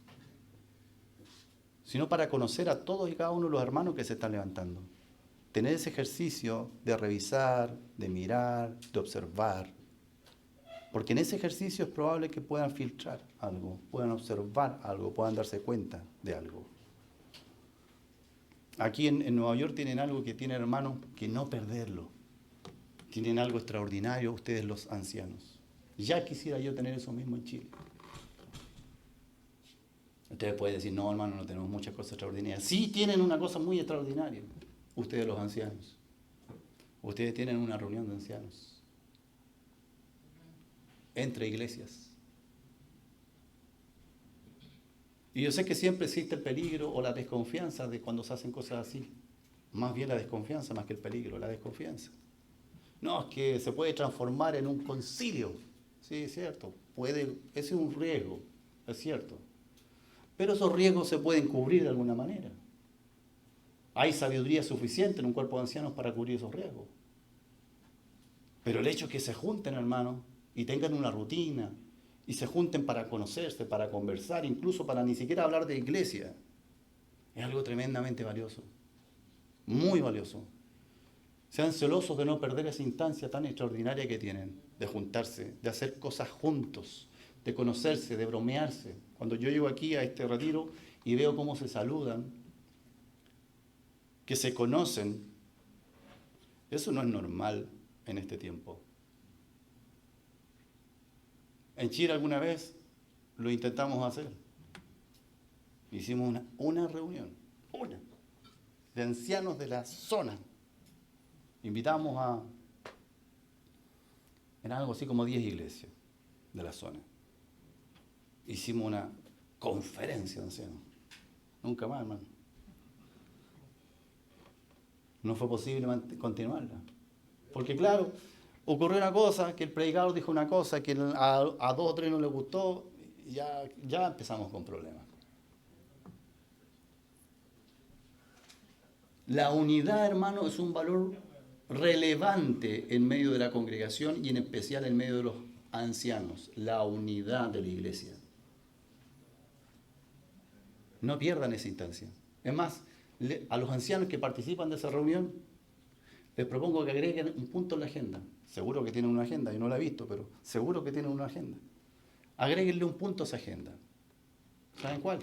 sino para conocer a todos y cada uno de los hermanos que se están levantando. Tener ese ejercicio de revisar, de mirar, de observar. Porque en ese ejercicio es probable que puedan filtrar algo, puedan observar algo, puedan darse cuenta de algo. Aquí en Nueva York tienen algo que tienen hermanos que no perderlo. Tienen algo extraordinario ustedes los ancianos. Ya quisiera yo tener eso mismo en Chile. Ustedes pueden decir, no, hermano, no tenemos muchas cosas extraordinarias. Sí tienen una cosa muy extraordinaria, ustedes los ancianos. Ustedes tienen una reunión de ancianos entre iglesias. Y yo sé que siempre existe el peligro o la desconfianza de cuando se hacen cosas así. Más bien la desconfianza más que el peligro, la desconfianza. No, es que se puede transformar en un concilio. Sí, es cierto. Ese es un riesgo, es cierto. Pero esos riesgos se pueden cubrir de alguna manera. Hay sabiduría suficiente en un cuerpo de ancianos para cubrir esos riesgos. Pero el hecho es que se junten, hermanos, y tengan una rutina, y se junten para conocerse, para conversar, incluso para ni siquiera hablar de iglesia, es algo tremendamente valioso. Muy valioso. Sean celosos de no perder esa instancia tan extraordinaria que tienen, de juntarse, de hacer cosas juntos, de conocerse, de bromearse. Cuando yo llego aquí a este retiro y veo cómo se saludan, que se conocen, eso no es normal en este tiempo. En Chile alguna vez lo intentamos hacer. Hicimos una reunión, de ancianos de la zona. Invitamos eran algo así como 10 iglesias de la zona. Hicimos una conferencia de ancianos. Nunca más, hermano. No fue posible continuarla. Porque claro, ocurrió una cosa, que el predicador dijo una cosa, que a 2 o 3 no les gustó, y ya empezamos con problemas. La unidad, hermano, es un valor relevante en medio de la congregación y en especial en medio de los ancianos. La unidad de la iglesia. No pierdan esa instancia. Es más, a los ancianos que participan de esa reunión, les propongo que agreguen un punto en la agenda. Seguro que tienen una agenda, yo no la he visto, pero seguro que tienen una agenda. Agréguenle un punto a esa agenda. ¿Saben cuál?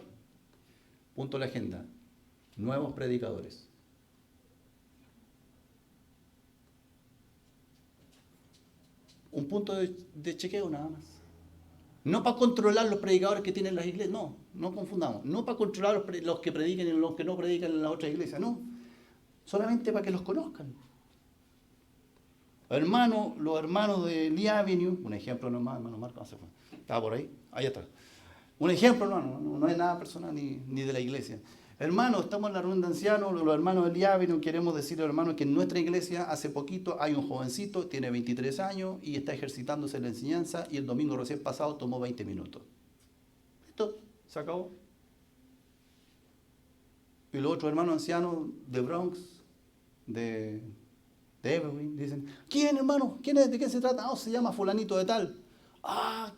Punto en la agenda. Nuevos predicadores. Un punto de chequeo nada más. No para controlar los predicadores que tienen las iglesias, no confundamos. No para controlar los que predican y los que no predican en las otras iglesias, no. Solamente para que los conozcan. Los hermanos de Lee Avenue, un ejemplo nomás, hermano Marco, no se fue. Estaba por ahí está. Un ejemplo, hermano, no es nada personal ni de la iglesia. Hermanos, estamos en la reunión de ancianos, los hermanos de Lee Avenue, queremos decirle, hermanos, que en nuestra iglesia hace poquito hay un jovencito, tiene 23 años y está ejercitándose en la enseñanza y el domingo recién pasado tomó 20 minutos. Listo, se acabó. Y los otros hermanos ancianos de Bronx, de Evergreen, dicen, ¿quién, hermano? ¿Quién es? ¿De qué se trata? Se llama fulanito de tal.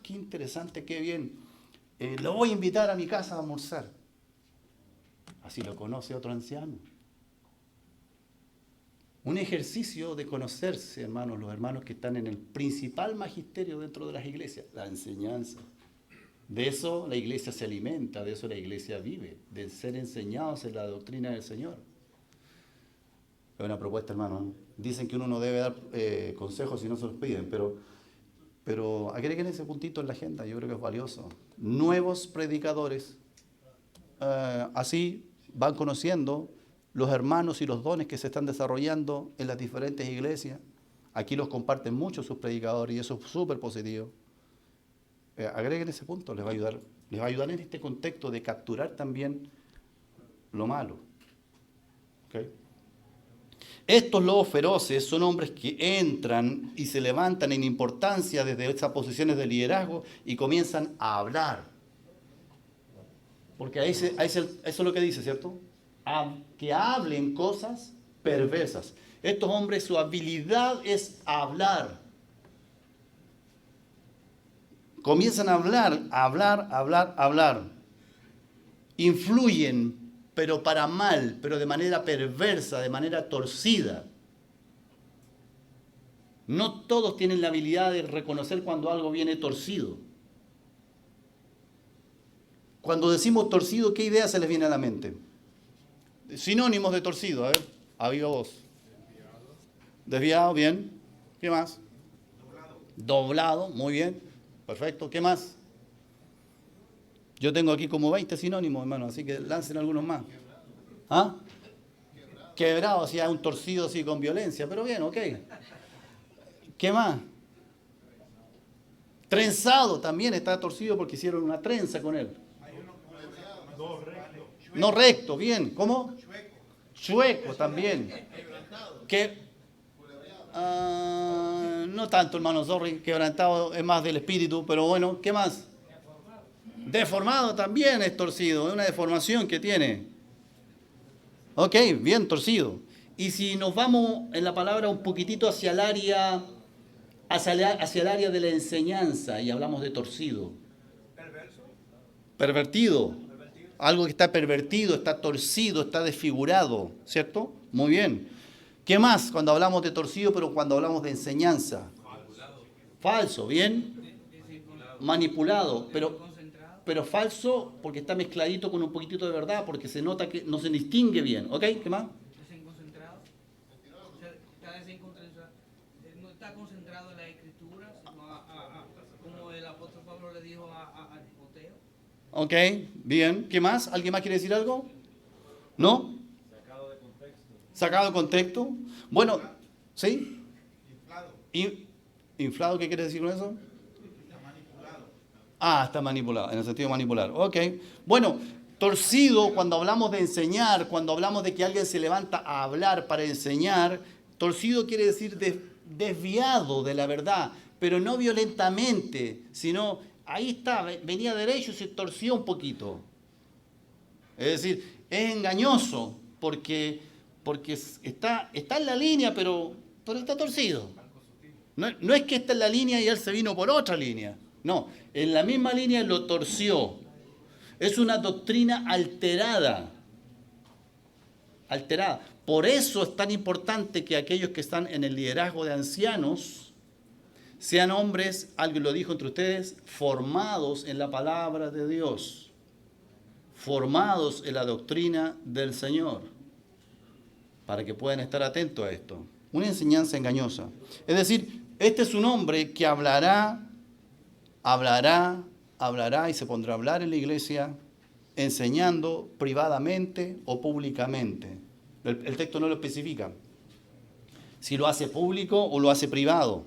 Qué interesante, qué bien. Lo voy a invitar a mi casa a almorzar. Así lo conoce otro anciano. Un ejercicio de conocerse, hermanos, los hermanos que están en el principal magisterio dentro de las iglesias, la enseñanza. De eso la iglesia se alimenta, de eso la iglesia vive, de ser enseñados en la doctrina del Señor. Es una propuesta, hermano. Dicen que uno no debe dar consejos si no se los piden, pero agreguen ese puntito en la agenda, yo creo que es valioso. Nuevos predicadores, así van conociendo los hermanos y los dones que se están desarrollando en las diferentes iglesias. Aquí los comparten mucho sus predicadores y eso es súper positivo. Agreguen ese punto, les va a ayudar en este contexto de capturar también lo malo. ¿Okay? Estos lobos feroces son hombres que entran y se levantan en importancia desde esas posiciones de liderazgo y comienzan a hablar. Porque eso es lo que dice, ¿cierto? Que hablen cosas perversas. Estos hombres, su habilidad es hablar. Comienzan a hablar. Influyen, pero para mal, pero de manera perversa, de manera torcida. No todos tienen la habilidad de reconocer cuando algo viene torcido. Cuando decimos torcido, ¿qué idea se les viene a la mente? Sinónimos de torcido, a ver, a viva voz. Desviado, bien. ¿Qué más? Doblado, muy bien. Perfecto. ¿Qué más? Yo tengo aquí como 20 sinónimos, hermano, así que lancen algunos más. ¿Ah? Quebrado, así, un torcido así con violencia, pero bien, ok. ¿Qué más? Trenzado también está torcido porque hicieron una trenza con él. No recto. No recto, bien. ¿Cómo? Chueco también. No tanto, hermano, sorry. Quebrantado es más del espíritu, pero bueno, ¿qué más? Deformado también es torcido, es una deformación que tiene. Ok, bien, torcido. Y si nos vamos en la palabra un poquitito hacia el área, hacia el área de la enseñanza y hablamos de torcido. Pervertido. Algo que está pervertido, está torcido, está desfigurado, ¿cierto? Muy bien. ¿Qué más cuando hablamos de torcido, pero cuando hablamos de enseñanza? Falso, ¿bien? Manipulado, pero falso porque está mezcladito con un poquitito de verdad, porque se nota que no se distingue bien. ¿Ok? ¿Qué más? Desenconcentrado. O sea, está desenconcentrado. No está concentrado en la escritura, sino como el apóstol Pablo le dijo a Timoteo. Ok, bien. ¿Qué más? ¿Alguien más quiere decir algo? ¿No? Sacado de contexto. ¿Sacado de contexto? Bueno, ¿sí? Inflado. ¿Inflado qué quiere decir con eso? Está manipulado. Ah, está manipulado, en el sentido de manipular. Ok. Bueno, torcido, cuando hablamos de enseñar, cuando hablamos de que alguien se levanta a hablar para enseñar, torcido quiere decir desviado de la verdad, pero no violentamente, sino ahí está, venía derecho y se torció un poquito. Es decir, es engañoso porque está en la línea, pero está torcido. No es que está en la línea y él se vino por otra línea. No, en la misma línea lo torció. Es una doctrina alterada. Alterada. Por eso es tan importante que aquellos que están en el liderazgo de ancianos sean hombres, alguien lo dijo entre ustedes, formados en la palabra de Dios. Formados en la doctrina del Señor. Para que puedan estar atentos a esto. Una enseñanza engañosa. Es decir, este es un hombre que hablará y se pondrá a hablar en la iglesia, enseñando privadamente o públicamente. El texto no lo especifica. Si lo hace público o lo hace privado.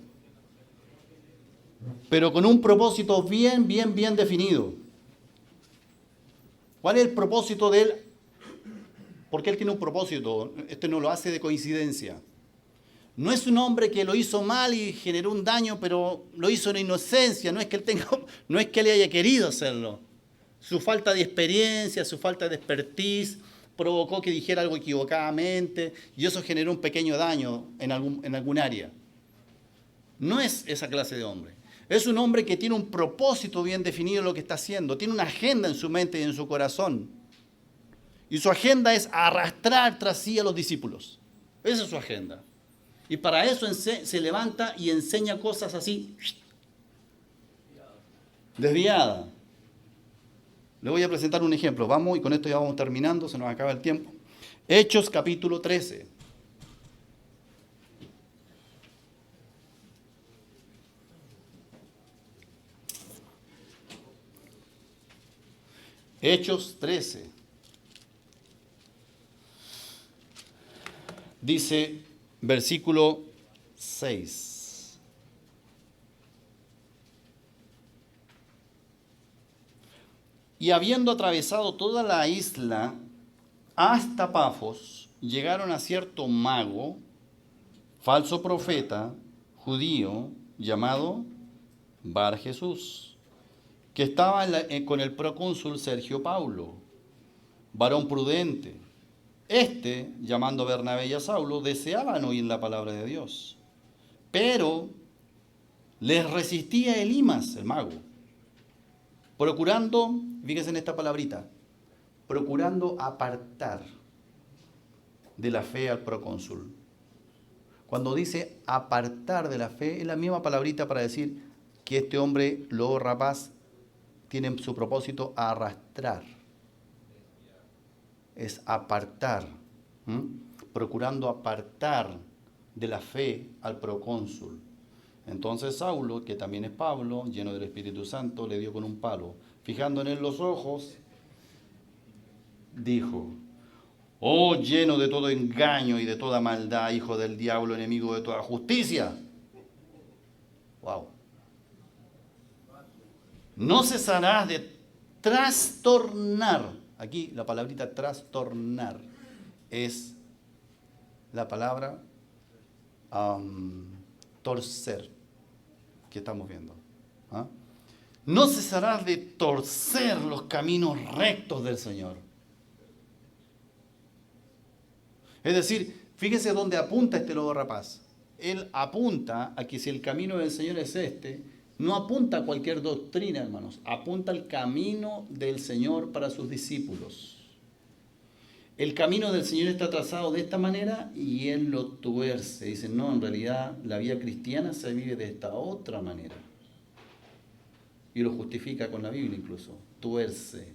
Pero con un propósito bien definido. ¿Cuál es el propósito de él? Porque él tiene un propósito. Este no lo hace de coincidencia. No es un hombre que lo hizo mal y generó un daño, pero lo hizo en inocencia. No es que él haya querido hacerlo. Su falta de experiencia, su falta de expertise provocó que dijera algo equivocadamente y eso generó un pequeño daño en algún área. No es esa clase de hombre. Es un hombre que tiene un propósito bien definido en lo que está haciendo. Tiene una agenda en su mente y en su corazón. Y su agenda es arrastrar tras sí a los discípulos. Esa es su agenda. Y para eso se levanta y enseña cosas así, desviadas. Le voy a presentar un ejemplo. Vamos, y con esto ya vamos terminando, se nos acaba el tiempo. Hechos capítulo 13. Hechos 13. Dice, versículo 6. Y habiendo atravesado toda la isla hasta Pafos, llegaron a cierto mago, falso profeta, judío, llamado Bar Jesús, que estaba con el procónsul Sergio Paulo, varón prudente. Este, llamando a Bernabé y a Saulo, deseaban oír la palabra de Dios. Pero les resistía Elimas, el mago, procurando, fíjense en esta palabrita, procurando apartar de la fe al procónsul. Cuando dice apartar de la fe, es la misma palabrita para decir que este hombre, lobo rapaz, tiene su propósito arrastrar. Es apartar, procurando apartar de la fe al procónsul. Entonces Saulo, que también es Pablo, lleno del Espíritu Santo, le dio con un palo. fijando en él los ojos, dijo: oh, lleno de todo engaño y de toda maldad, hijo del diablo, enemigo de toda justicia. Wow. No cesarás de trastornar. Aquí la palabrita trastornar es la palabra torcer que estamos viendo. ¿Ah? No cesarás de torcer los caminos rectos del Señor. Es decir, fíjese dónde apunta este lobo rapaz. Él apunta a que si el camino del Señor es este, no apunta a cualquier doctrina, hermanos. Apunta al camino del Señor para sus discípulos. El camino del Señor está trazado de esta manera y Él lo tuerce. Dice, no, en realidad la vida cristiana se vive de esta otra manera. Y lo justifica con la Biblia incluso. Tuerce.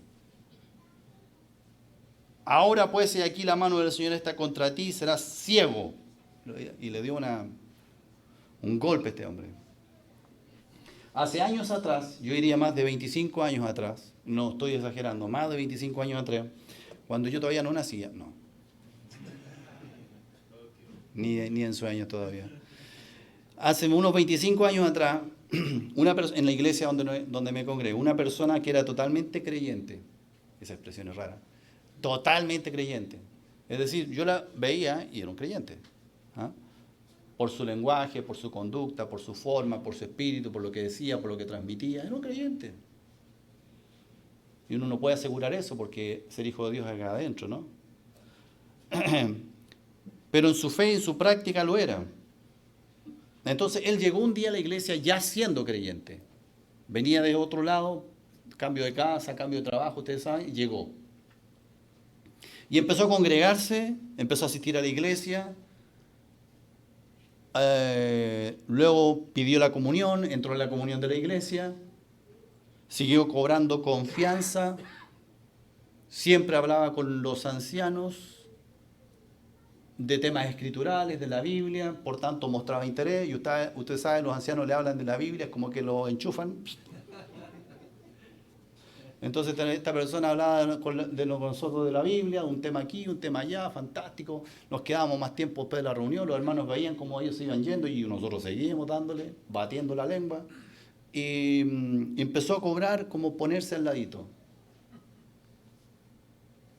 Ahora pues, he aquí la mano del Señor está contra ti, serás ciego. Y le dio un golpe a este hombre. Hace años atrás, yo diría más de 25 años atrás, no estoy exagerando, más de 25 años atrás, cuando yo todavía no nacía, no. Ni en sueños todavía. Hace unos 25 años atrás, en la iglesia donde me congregué, una persona que era totalmente creyente, esa expresión es rara, totalmente creyente. Es decir, yo la veía y era un creyente. ¿Ah? Por su lenguaje, por su conducta, por su forma, por su espíritu, por lo que decía, por lo que transmitía, era un creyente. Y uno no puede asegurar eso porque ser hijo de Dios es acá adentro, ¿no? Pero en su fe y en su práctica lo era. Entonces él llegó un día a la iglesia ya siendo creyente. Venía de otro lado, cambio de casa, cambio de trabajo, ustedes saben, y llegó. Y empezó a congregarse, empezó a asistir a la iglesia. Luego pidió la comunión, entró en la comunión de la iglesia. Siguió cobrando confianza. Siempre hablaba con los ancianos de temas escriturales, de la Biblia, por tanto mostraba interés. Y usted sabe, los ancianos le hablan de la Biblia, es como que lo enchufan. Entonces esta persona hablaba de nosotros de la Biblia, un tema aquí, un tema allá, fantástico. Nos quedábamos más tiempo después de la reunión, los hermanos veían cómo ellos se iban yendo y nosotros seguíamos dándole, batiendo la lengua. Y empezó a cobrar como ponerse al ladito.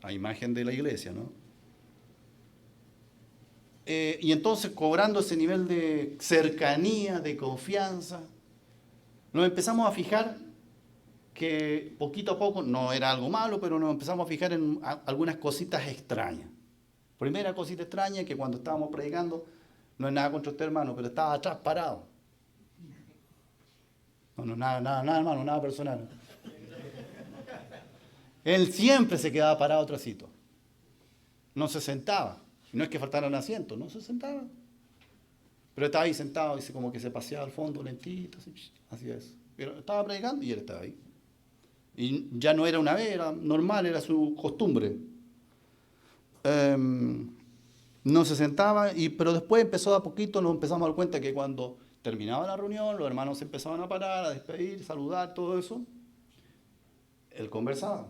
A imagen de la iglesia, ¿no? Y entonces cobrando ese nivel de cercanía, de confianza, nos empezamos a fijar que poquito a poco, no era algo malo, pero nos empezamos a fijar en algunas cositas extrañas. Primera cosita extraña, que cuando estábamos predicando, no es nada contra este hermano, pero estaba atrás parado. No, nada hermano, nada personal. Él siempre se quedaba parado atrásito. No se sentaba. No es que faltaran asientos, no se sentaba. Pero estaba ahí sentado, dice, como que se paseaba al fondo lentito, así, hacía eso. Pero estaba predicando y él estaba ahí. Y ya no era una vez, era normal, era su costumbre. No se sentaba, pero después empezó de a poquito, nos empezamos a dar cuenta que cuando terminaba la reunión, los hermanos se empezaban a parar, a despedir, saludar, todo eso. Él conversaba.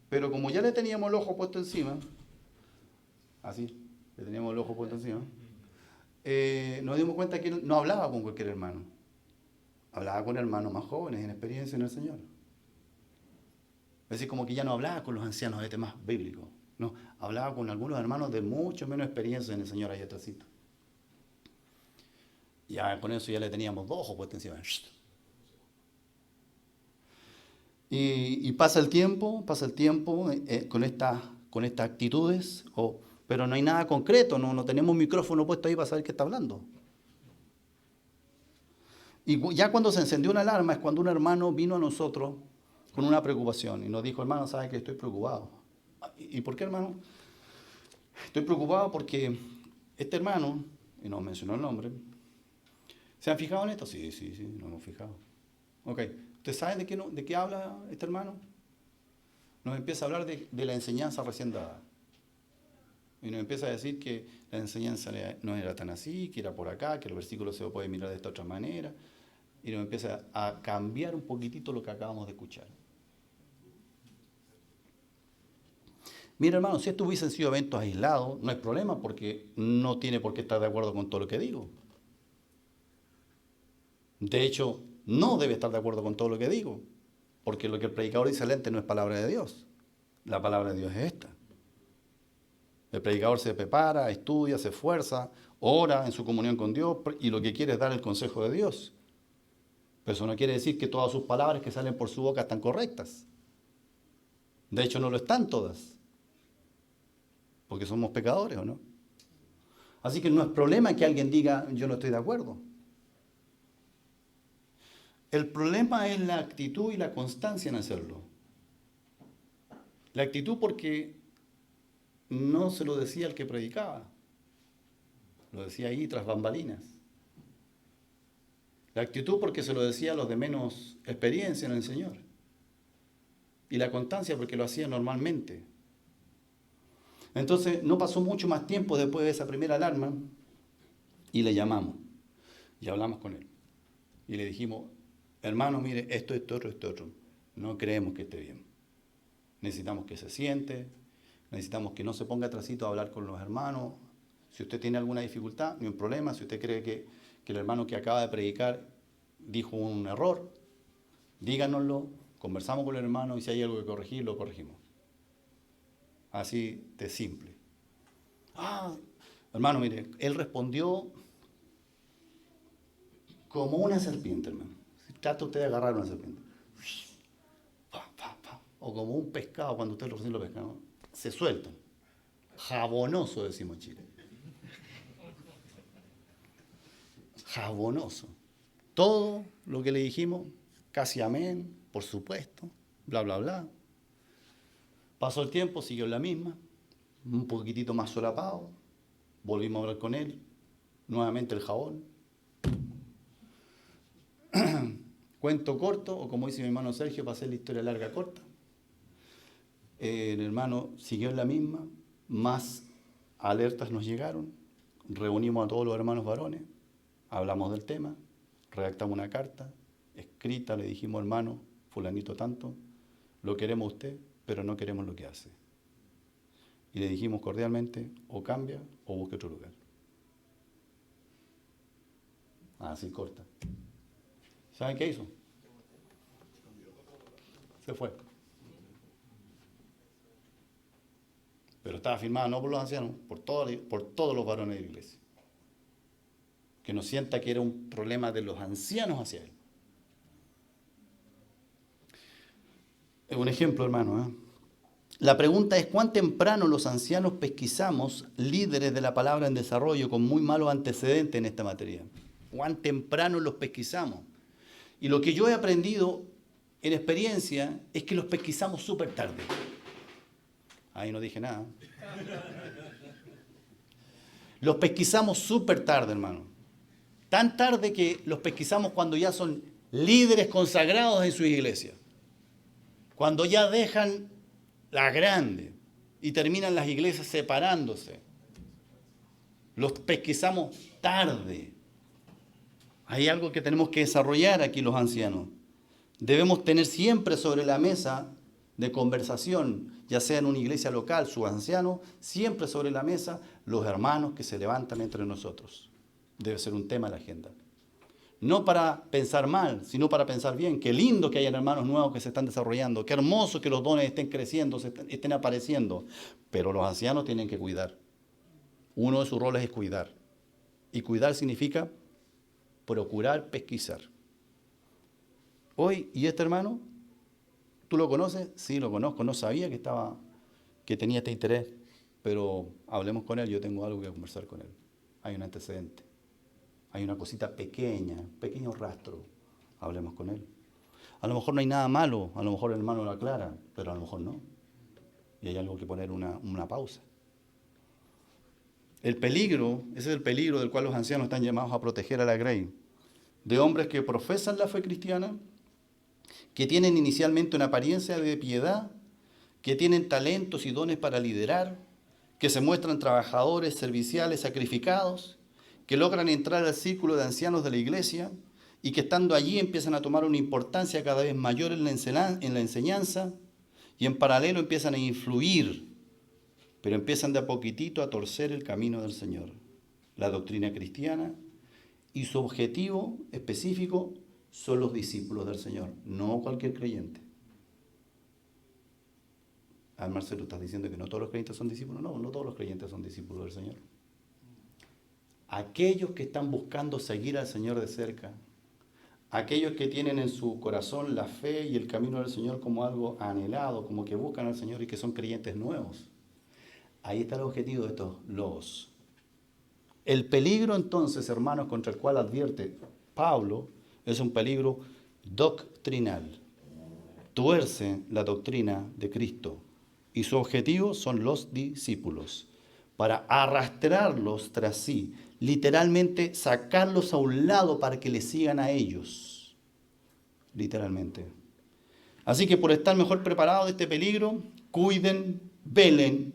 Pero como ya le teníamos el ojo puesto encima, así, le teníamos el ojo puesto encima, nos dimos cuenta que no hablaba con cualquier hermano. Hablaba con hermanos más jóvenes, en experiencia en el Señor. Es decir, como que ya no hablaba con los ancianos de temas bíblicos. No, hablaba con algunos hermanos de mucho menos experiencia en el Señor ahí atrásito. Ya con eso ya le teníamos dos ojos puestos encima. Y pasa el tiempo con estas actitudes, pero no hay nada concreto, no tenemos un micrófono puesto ahí para saber qué está hablando. Y ya cuando se encendió una alarma es cuando un hermano vino a nosotros con una preocupación y nos dijo, hermano, ¿sabe que estoy preocupado? ¿Y por qué, hermano? Estoy preocupado porque este hermano, y nos mencionó el nombre, ¿se han fijado en esto? Sí, nos hemos fijado. Ok, ¿ustedes saben de qué habla este hermano? Nos empieza a hablar de la enseñanza recién dada. Y nos empieza a decir que la enseñanza no era tan así, que era por acá, que el versículo se puede mirar de esta otra manera. y nos empieza a cambiar un poquitito lo que acabamos de escuchar. Mira, hermano, si estos hubiesen sido eventos aislados, no hay problema porque no tiene por qué estar de acuerdo con todo lo que digo. De hecho, no debe estar de acuerdo con todo lo que digo, porque lo que el predicador dice delante no es palabra de Dios. La palabra de Dios es esta. El predicador se prepara, estudia, se esfuerza, ora en su comunión con Dios y lo que quiere es dar el consejo de Dios. Pero eso no quiere decir que todas sus palabras que salen por su boca están correctas. De hecho, no lo están todas. Porque somos pecadores, ¿o no? Así que no es problema que alguien diga, yo no estoy de acuerdo. El problema es la actitud y la constancia en hacerlo. La actitud porque no se lo decía el que predicaba. Lo decía ahí tras bambalinas. La actitud porque se lo decía a los de menos experiencia en el Señor. Y la constancia porque lo hacía normalmente. Entonces no pasó mucho más tiempo después de esa primera alarma y le llamamos y hablamos con él. Y le dijimos, hermano, mire, esto, otro. No creemos que esté bien. Necesitamos que se siente, necesitamos que no se ponga atrasito a hablar con los hermanos. Si usted tiene alguna dificultad, no hay problema. Si usted cree que el hermano que acaba de predicar dijo un error, díganoslo, conversamos con el hermano y si hay algo que corregir, lo corregimos. Así de simple. Hermano, mire, él respondió como una serpiente, hermano. Trata usted de agarrar una serpiente. O como un pescado cuando usted recién lo pesca, ¿no? Se suelta. Jabonoso, decimos en Chile. Jabonoso. Todo lo que le dijimos, casi amén, por supuesto, bla, bla, bla. Pasó el tiempo, siguió en la misma, un poquitito más solapado, volvimos a hablar con él, nuevamente el jabón. Cuento corto, o como dice mi hermano Sergio, para hacer la historia larga corta. El hermano siguió en la misma, más alertas nos llegaron, reunimos a todos los hermanos varones, hablamos del tema, redactamos una carta escrita, le dijimos, hermano, fulanito tanto, lo queremos a usted, pero no queremos lo que hace. Y le dijimos cordialmente, o cambia o busque otro lugar. Así corta. ¿Saben qué hizo? Se fue. Pero estaba firmada no por los ancianos, por todos los varones de la iglesia. Que no sienta que era un problema de los ancianos hacia él. Es un ejemplo, hermano. La pregunta es, ¿cuán temprano los ancianos pesquisamos líderes de la palabra en desarrollo con muy malos antecedentes en esta materia? ¿Cuán temprano los pesquisamos? Y lo que yo he aprendido en experiencia es que los pesquisamos súper tarde. Ahí no dije nada. Los pesquisamos súper tarde, hermano. Tan tarde que los pesquisamos cuando ya son líderes consagrados en su iglesia. Cuando ya dejan la grande y terminan las iglesias separándose. Los pesquisamos tarde. Hay algo que tenemos que desarrollar aquí los ancianos. Debemos tener siempre sobre la mesa de conversación, ya sea en una iglesia local, sus ancianos, siempre sobre la mesa los hermanos que se levantan entre nosotros. Debe ser un tema en la agenda. No para pensar mal, sino para pensar bien. Qué lindo que hayan hermanos nuevos que se están desarrollando. Qué hermoso que los dones estén creciendo, estén apareciendo. Pero los ancianos tienen que cuidar. Uno de sus roles es cuidar. Y cuidar significa procurar pesquisar. Hoy, ¿y este hermano? ¿Tú lo conoces? Sí, lo conozco. No sabía que tenía este interés. Pero hablemos con él. Yo tengo algo que conversar con él. Hay un antecedente. Hay una cosita pequeña, pequeño rastro. Hablemos con él. A lo mejor no hay nada malo, a lo mejor el hermano lo aclara, pero a lo mejor no. Y hay algo que poner una pausa. El peligro, ese es el peligro del cual los ancianos están llamados a proteger a la grey. De hombres que profesan la fe cristiana, que tienen inicialmente una apariencia de piedad, que tienen talentos y dones para liderar, que se muestran trabajadores, serviciales, sacrificados, que logran entrar al círculo de ancianos de la iglesia y que estando allí empiezan a tomar una importancia cada vez mayor en la enseñanza y en paralelo empiezan a influir, pero empiezan de a poquitito a torcer el camino del Señor, la doctrina cristiana, y su objetivo específico son los discípulos del Señor, no cualquier creyente. Ah, Marcelo, ¿estás diciendo que no todos los creyentes son discípulos? No, no todos los creyentes son discípulos del Señor. Aquellos que están buscando seguir al Señor de cerca, aquellos que tienen en su corazón la fe y el camino del Señor como algo anhelado, como que buscan al Señor y que son creyentes nuevos. Ahí está el objetivo de estos logos. El peligro entonces, hermanos, contra el cual advierte Pablo, es un peligro doctrinal. Tuerce la doctrina de Cristo y su objetivo son los discípulos, para arrastrarlos tras sí, literalmente sacarlos a un lado para que les sigan a ellos, literalmente. Así que por estar mejor preparados de este peligro, cuiden, velen.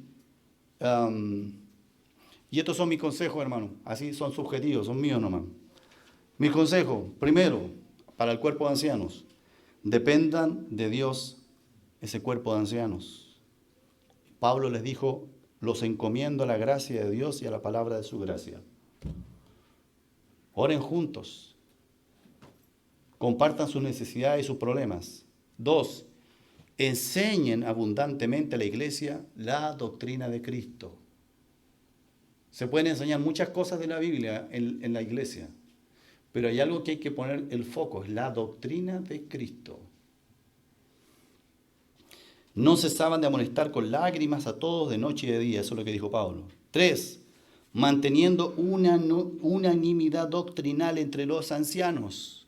Y estos son mis consejos, hermano. Así son subjetivos, son míos nomás. Mis consejos, primero, para el cuerpo de ancianos, dependan de Dios ese cuerpo de ancianos. Pablo les dijo, los encomiendo a la gracia de Dios y a la palabra de su gracia. Oren juntos. Compartan sus necesidades y sus problemas. 2, enseñen abundantemente a la iglesia la doctrina de Cristo. Se pueden enseñar muchas cosas de la Biblia en la iglesia, pero hay algo que hay que poner el foco, es la doctrina de Cristo. No cesaban de amonestar con lágrimas a todos de noche y de día, eso es lo que dijo Pablo. 3, manteniendo una unanimidad doctrinal entre los ancianos.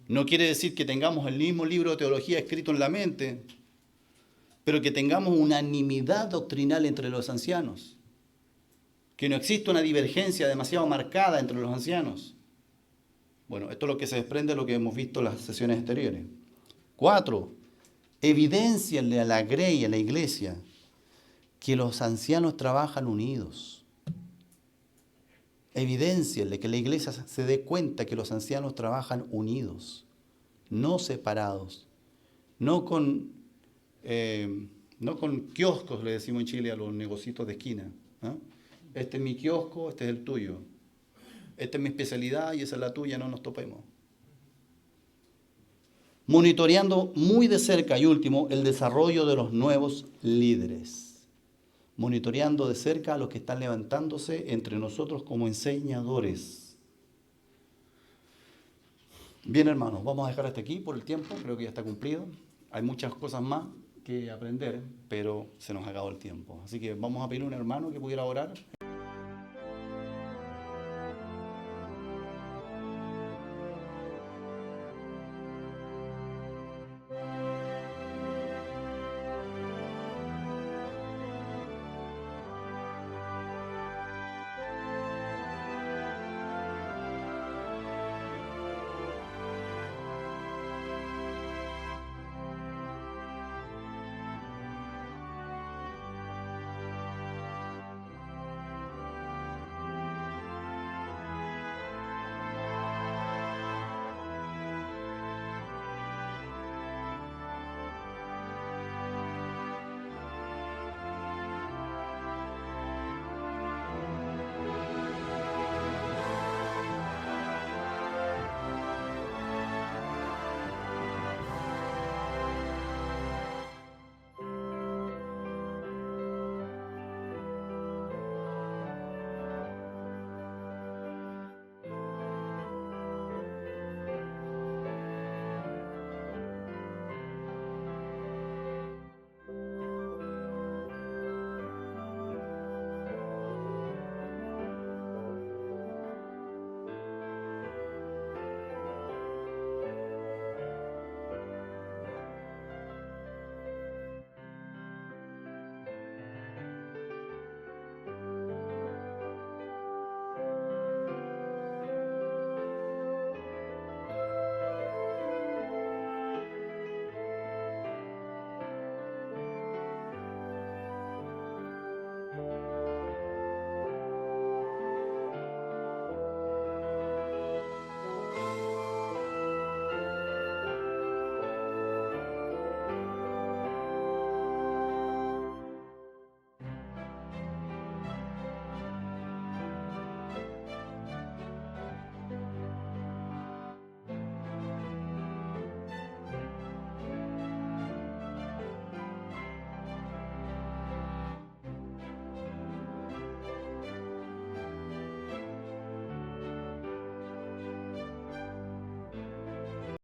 No quiere decir que tengamos el mismo libro de teología escrito en la mente, pero que tengamos unanimidad doctrinal entre los ancianos. Que no exista una divergencia demasiado marcada entre los ancianos. Bueno, esto es lo que se desprende de lo que hemos visto en las sesiones anteriores. 4, evidéncienle a la grey, a la iglesia, que los ancianos trabajan unidos. Evidéncienle que la iglesia se dé cuenta que los ancianos trabajan unidos, no separados, no con kioscos, le decimos en Chile a los negocios de esquina. ¿Eh? Este es mi kiosco, este es el tuyo. Esta es mi especialidad y esa es la tuya, no nos topemos. Monitoreando muy de cerca y último el desarrollo de los nuevos líderes. Monitoreando de cerca a los que están levantándose entre nosotros como enseñadores. Bien, hermanos, vamos a dejar hasta aquí por el tiempo, creo que ya está cumplido. Hay muchas cosas más que aprender, pero se nos ha acabado el tiempo. Así que vamos a pedir a un hermano que pudiera orar.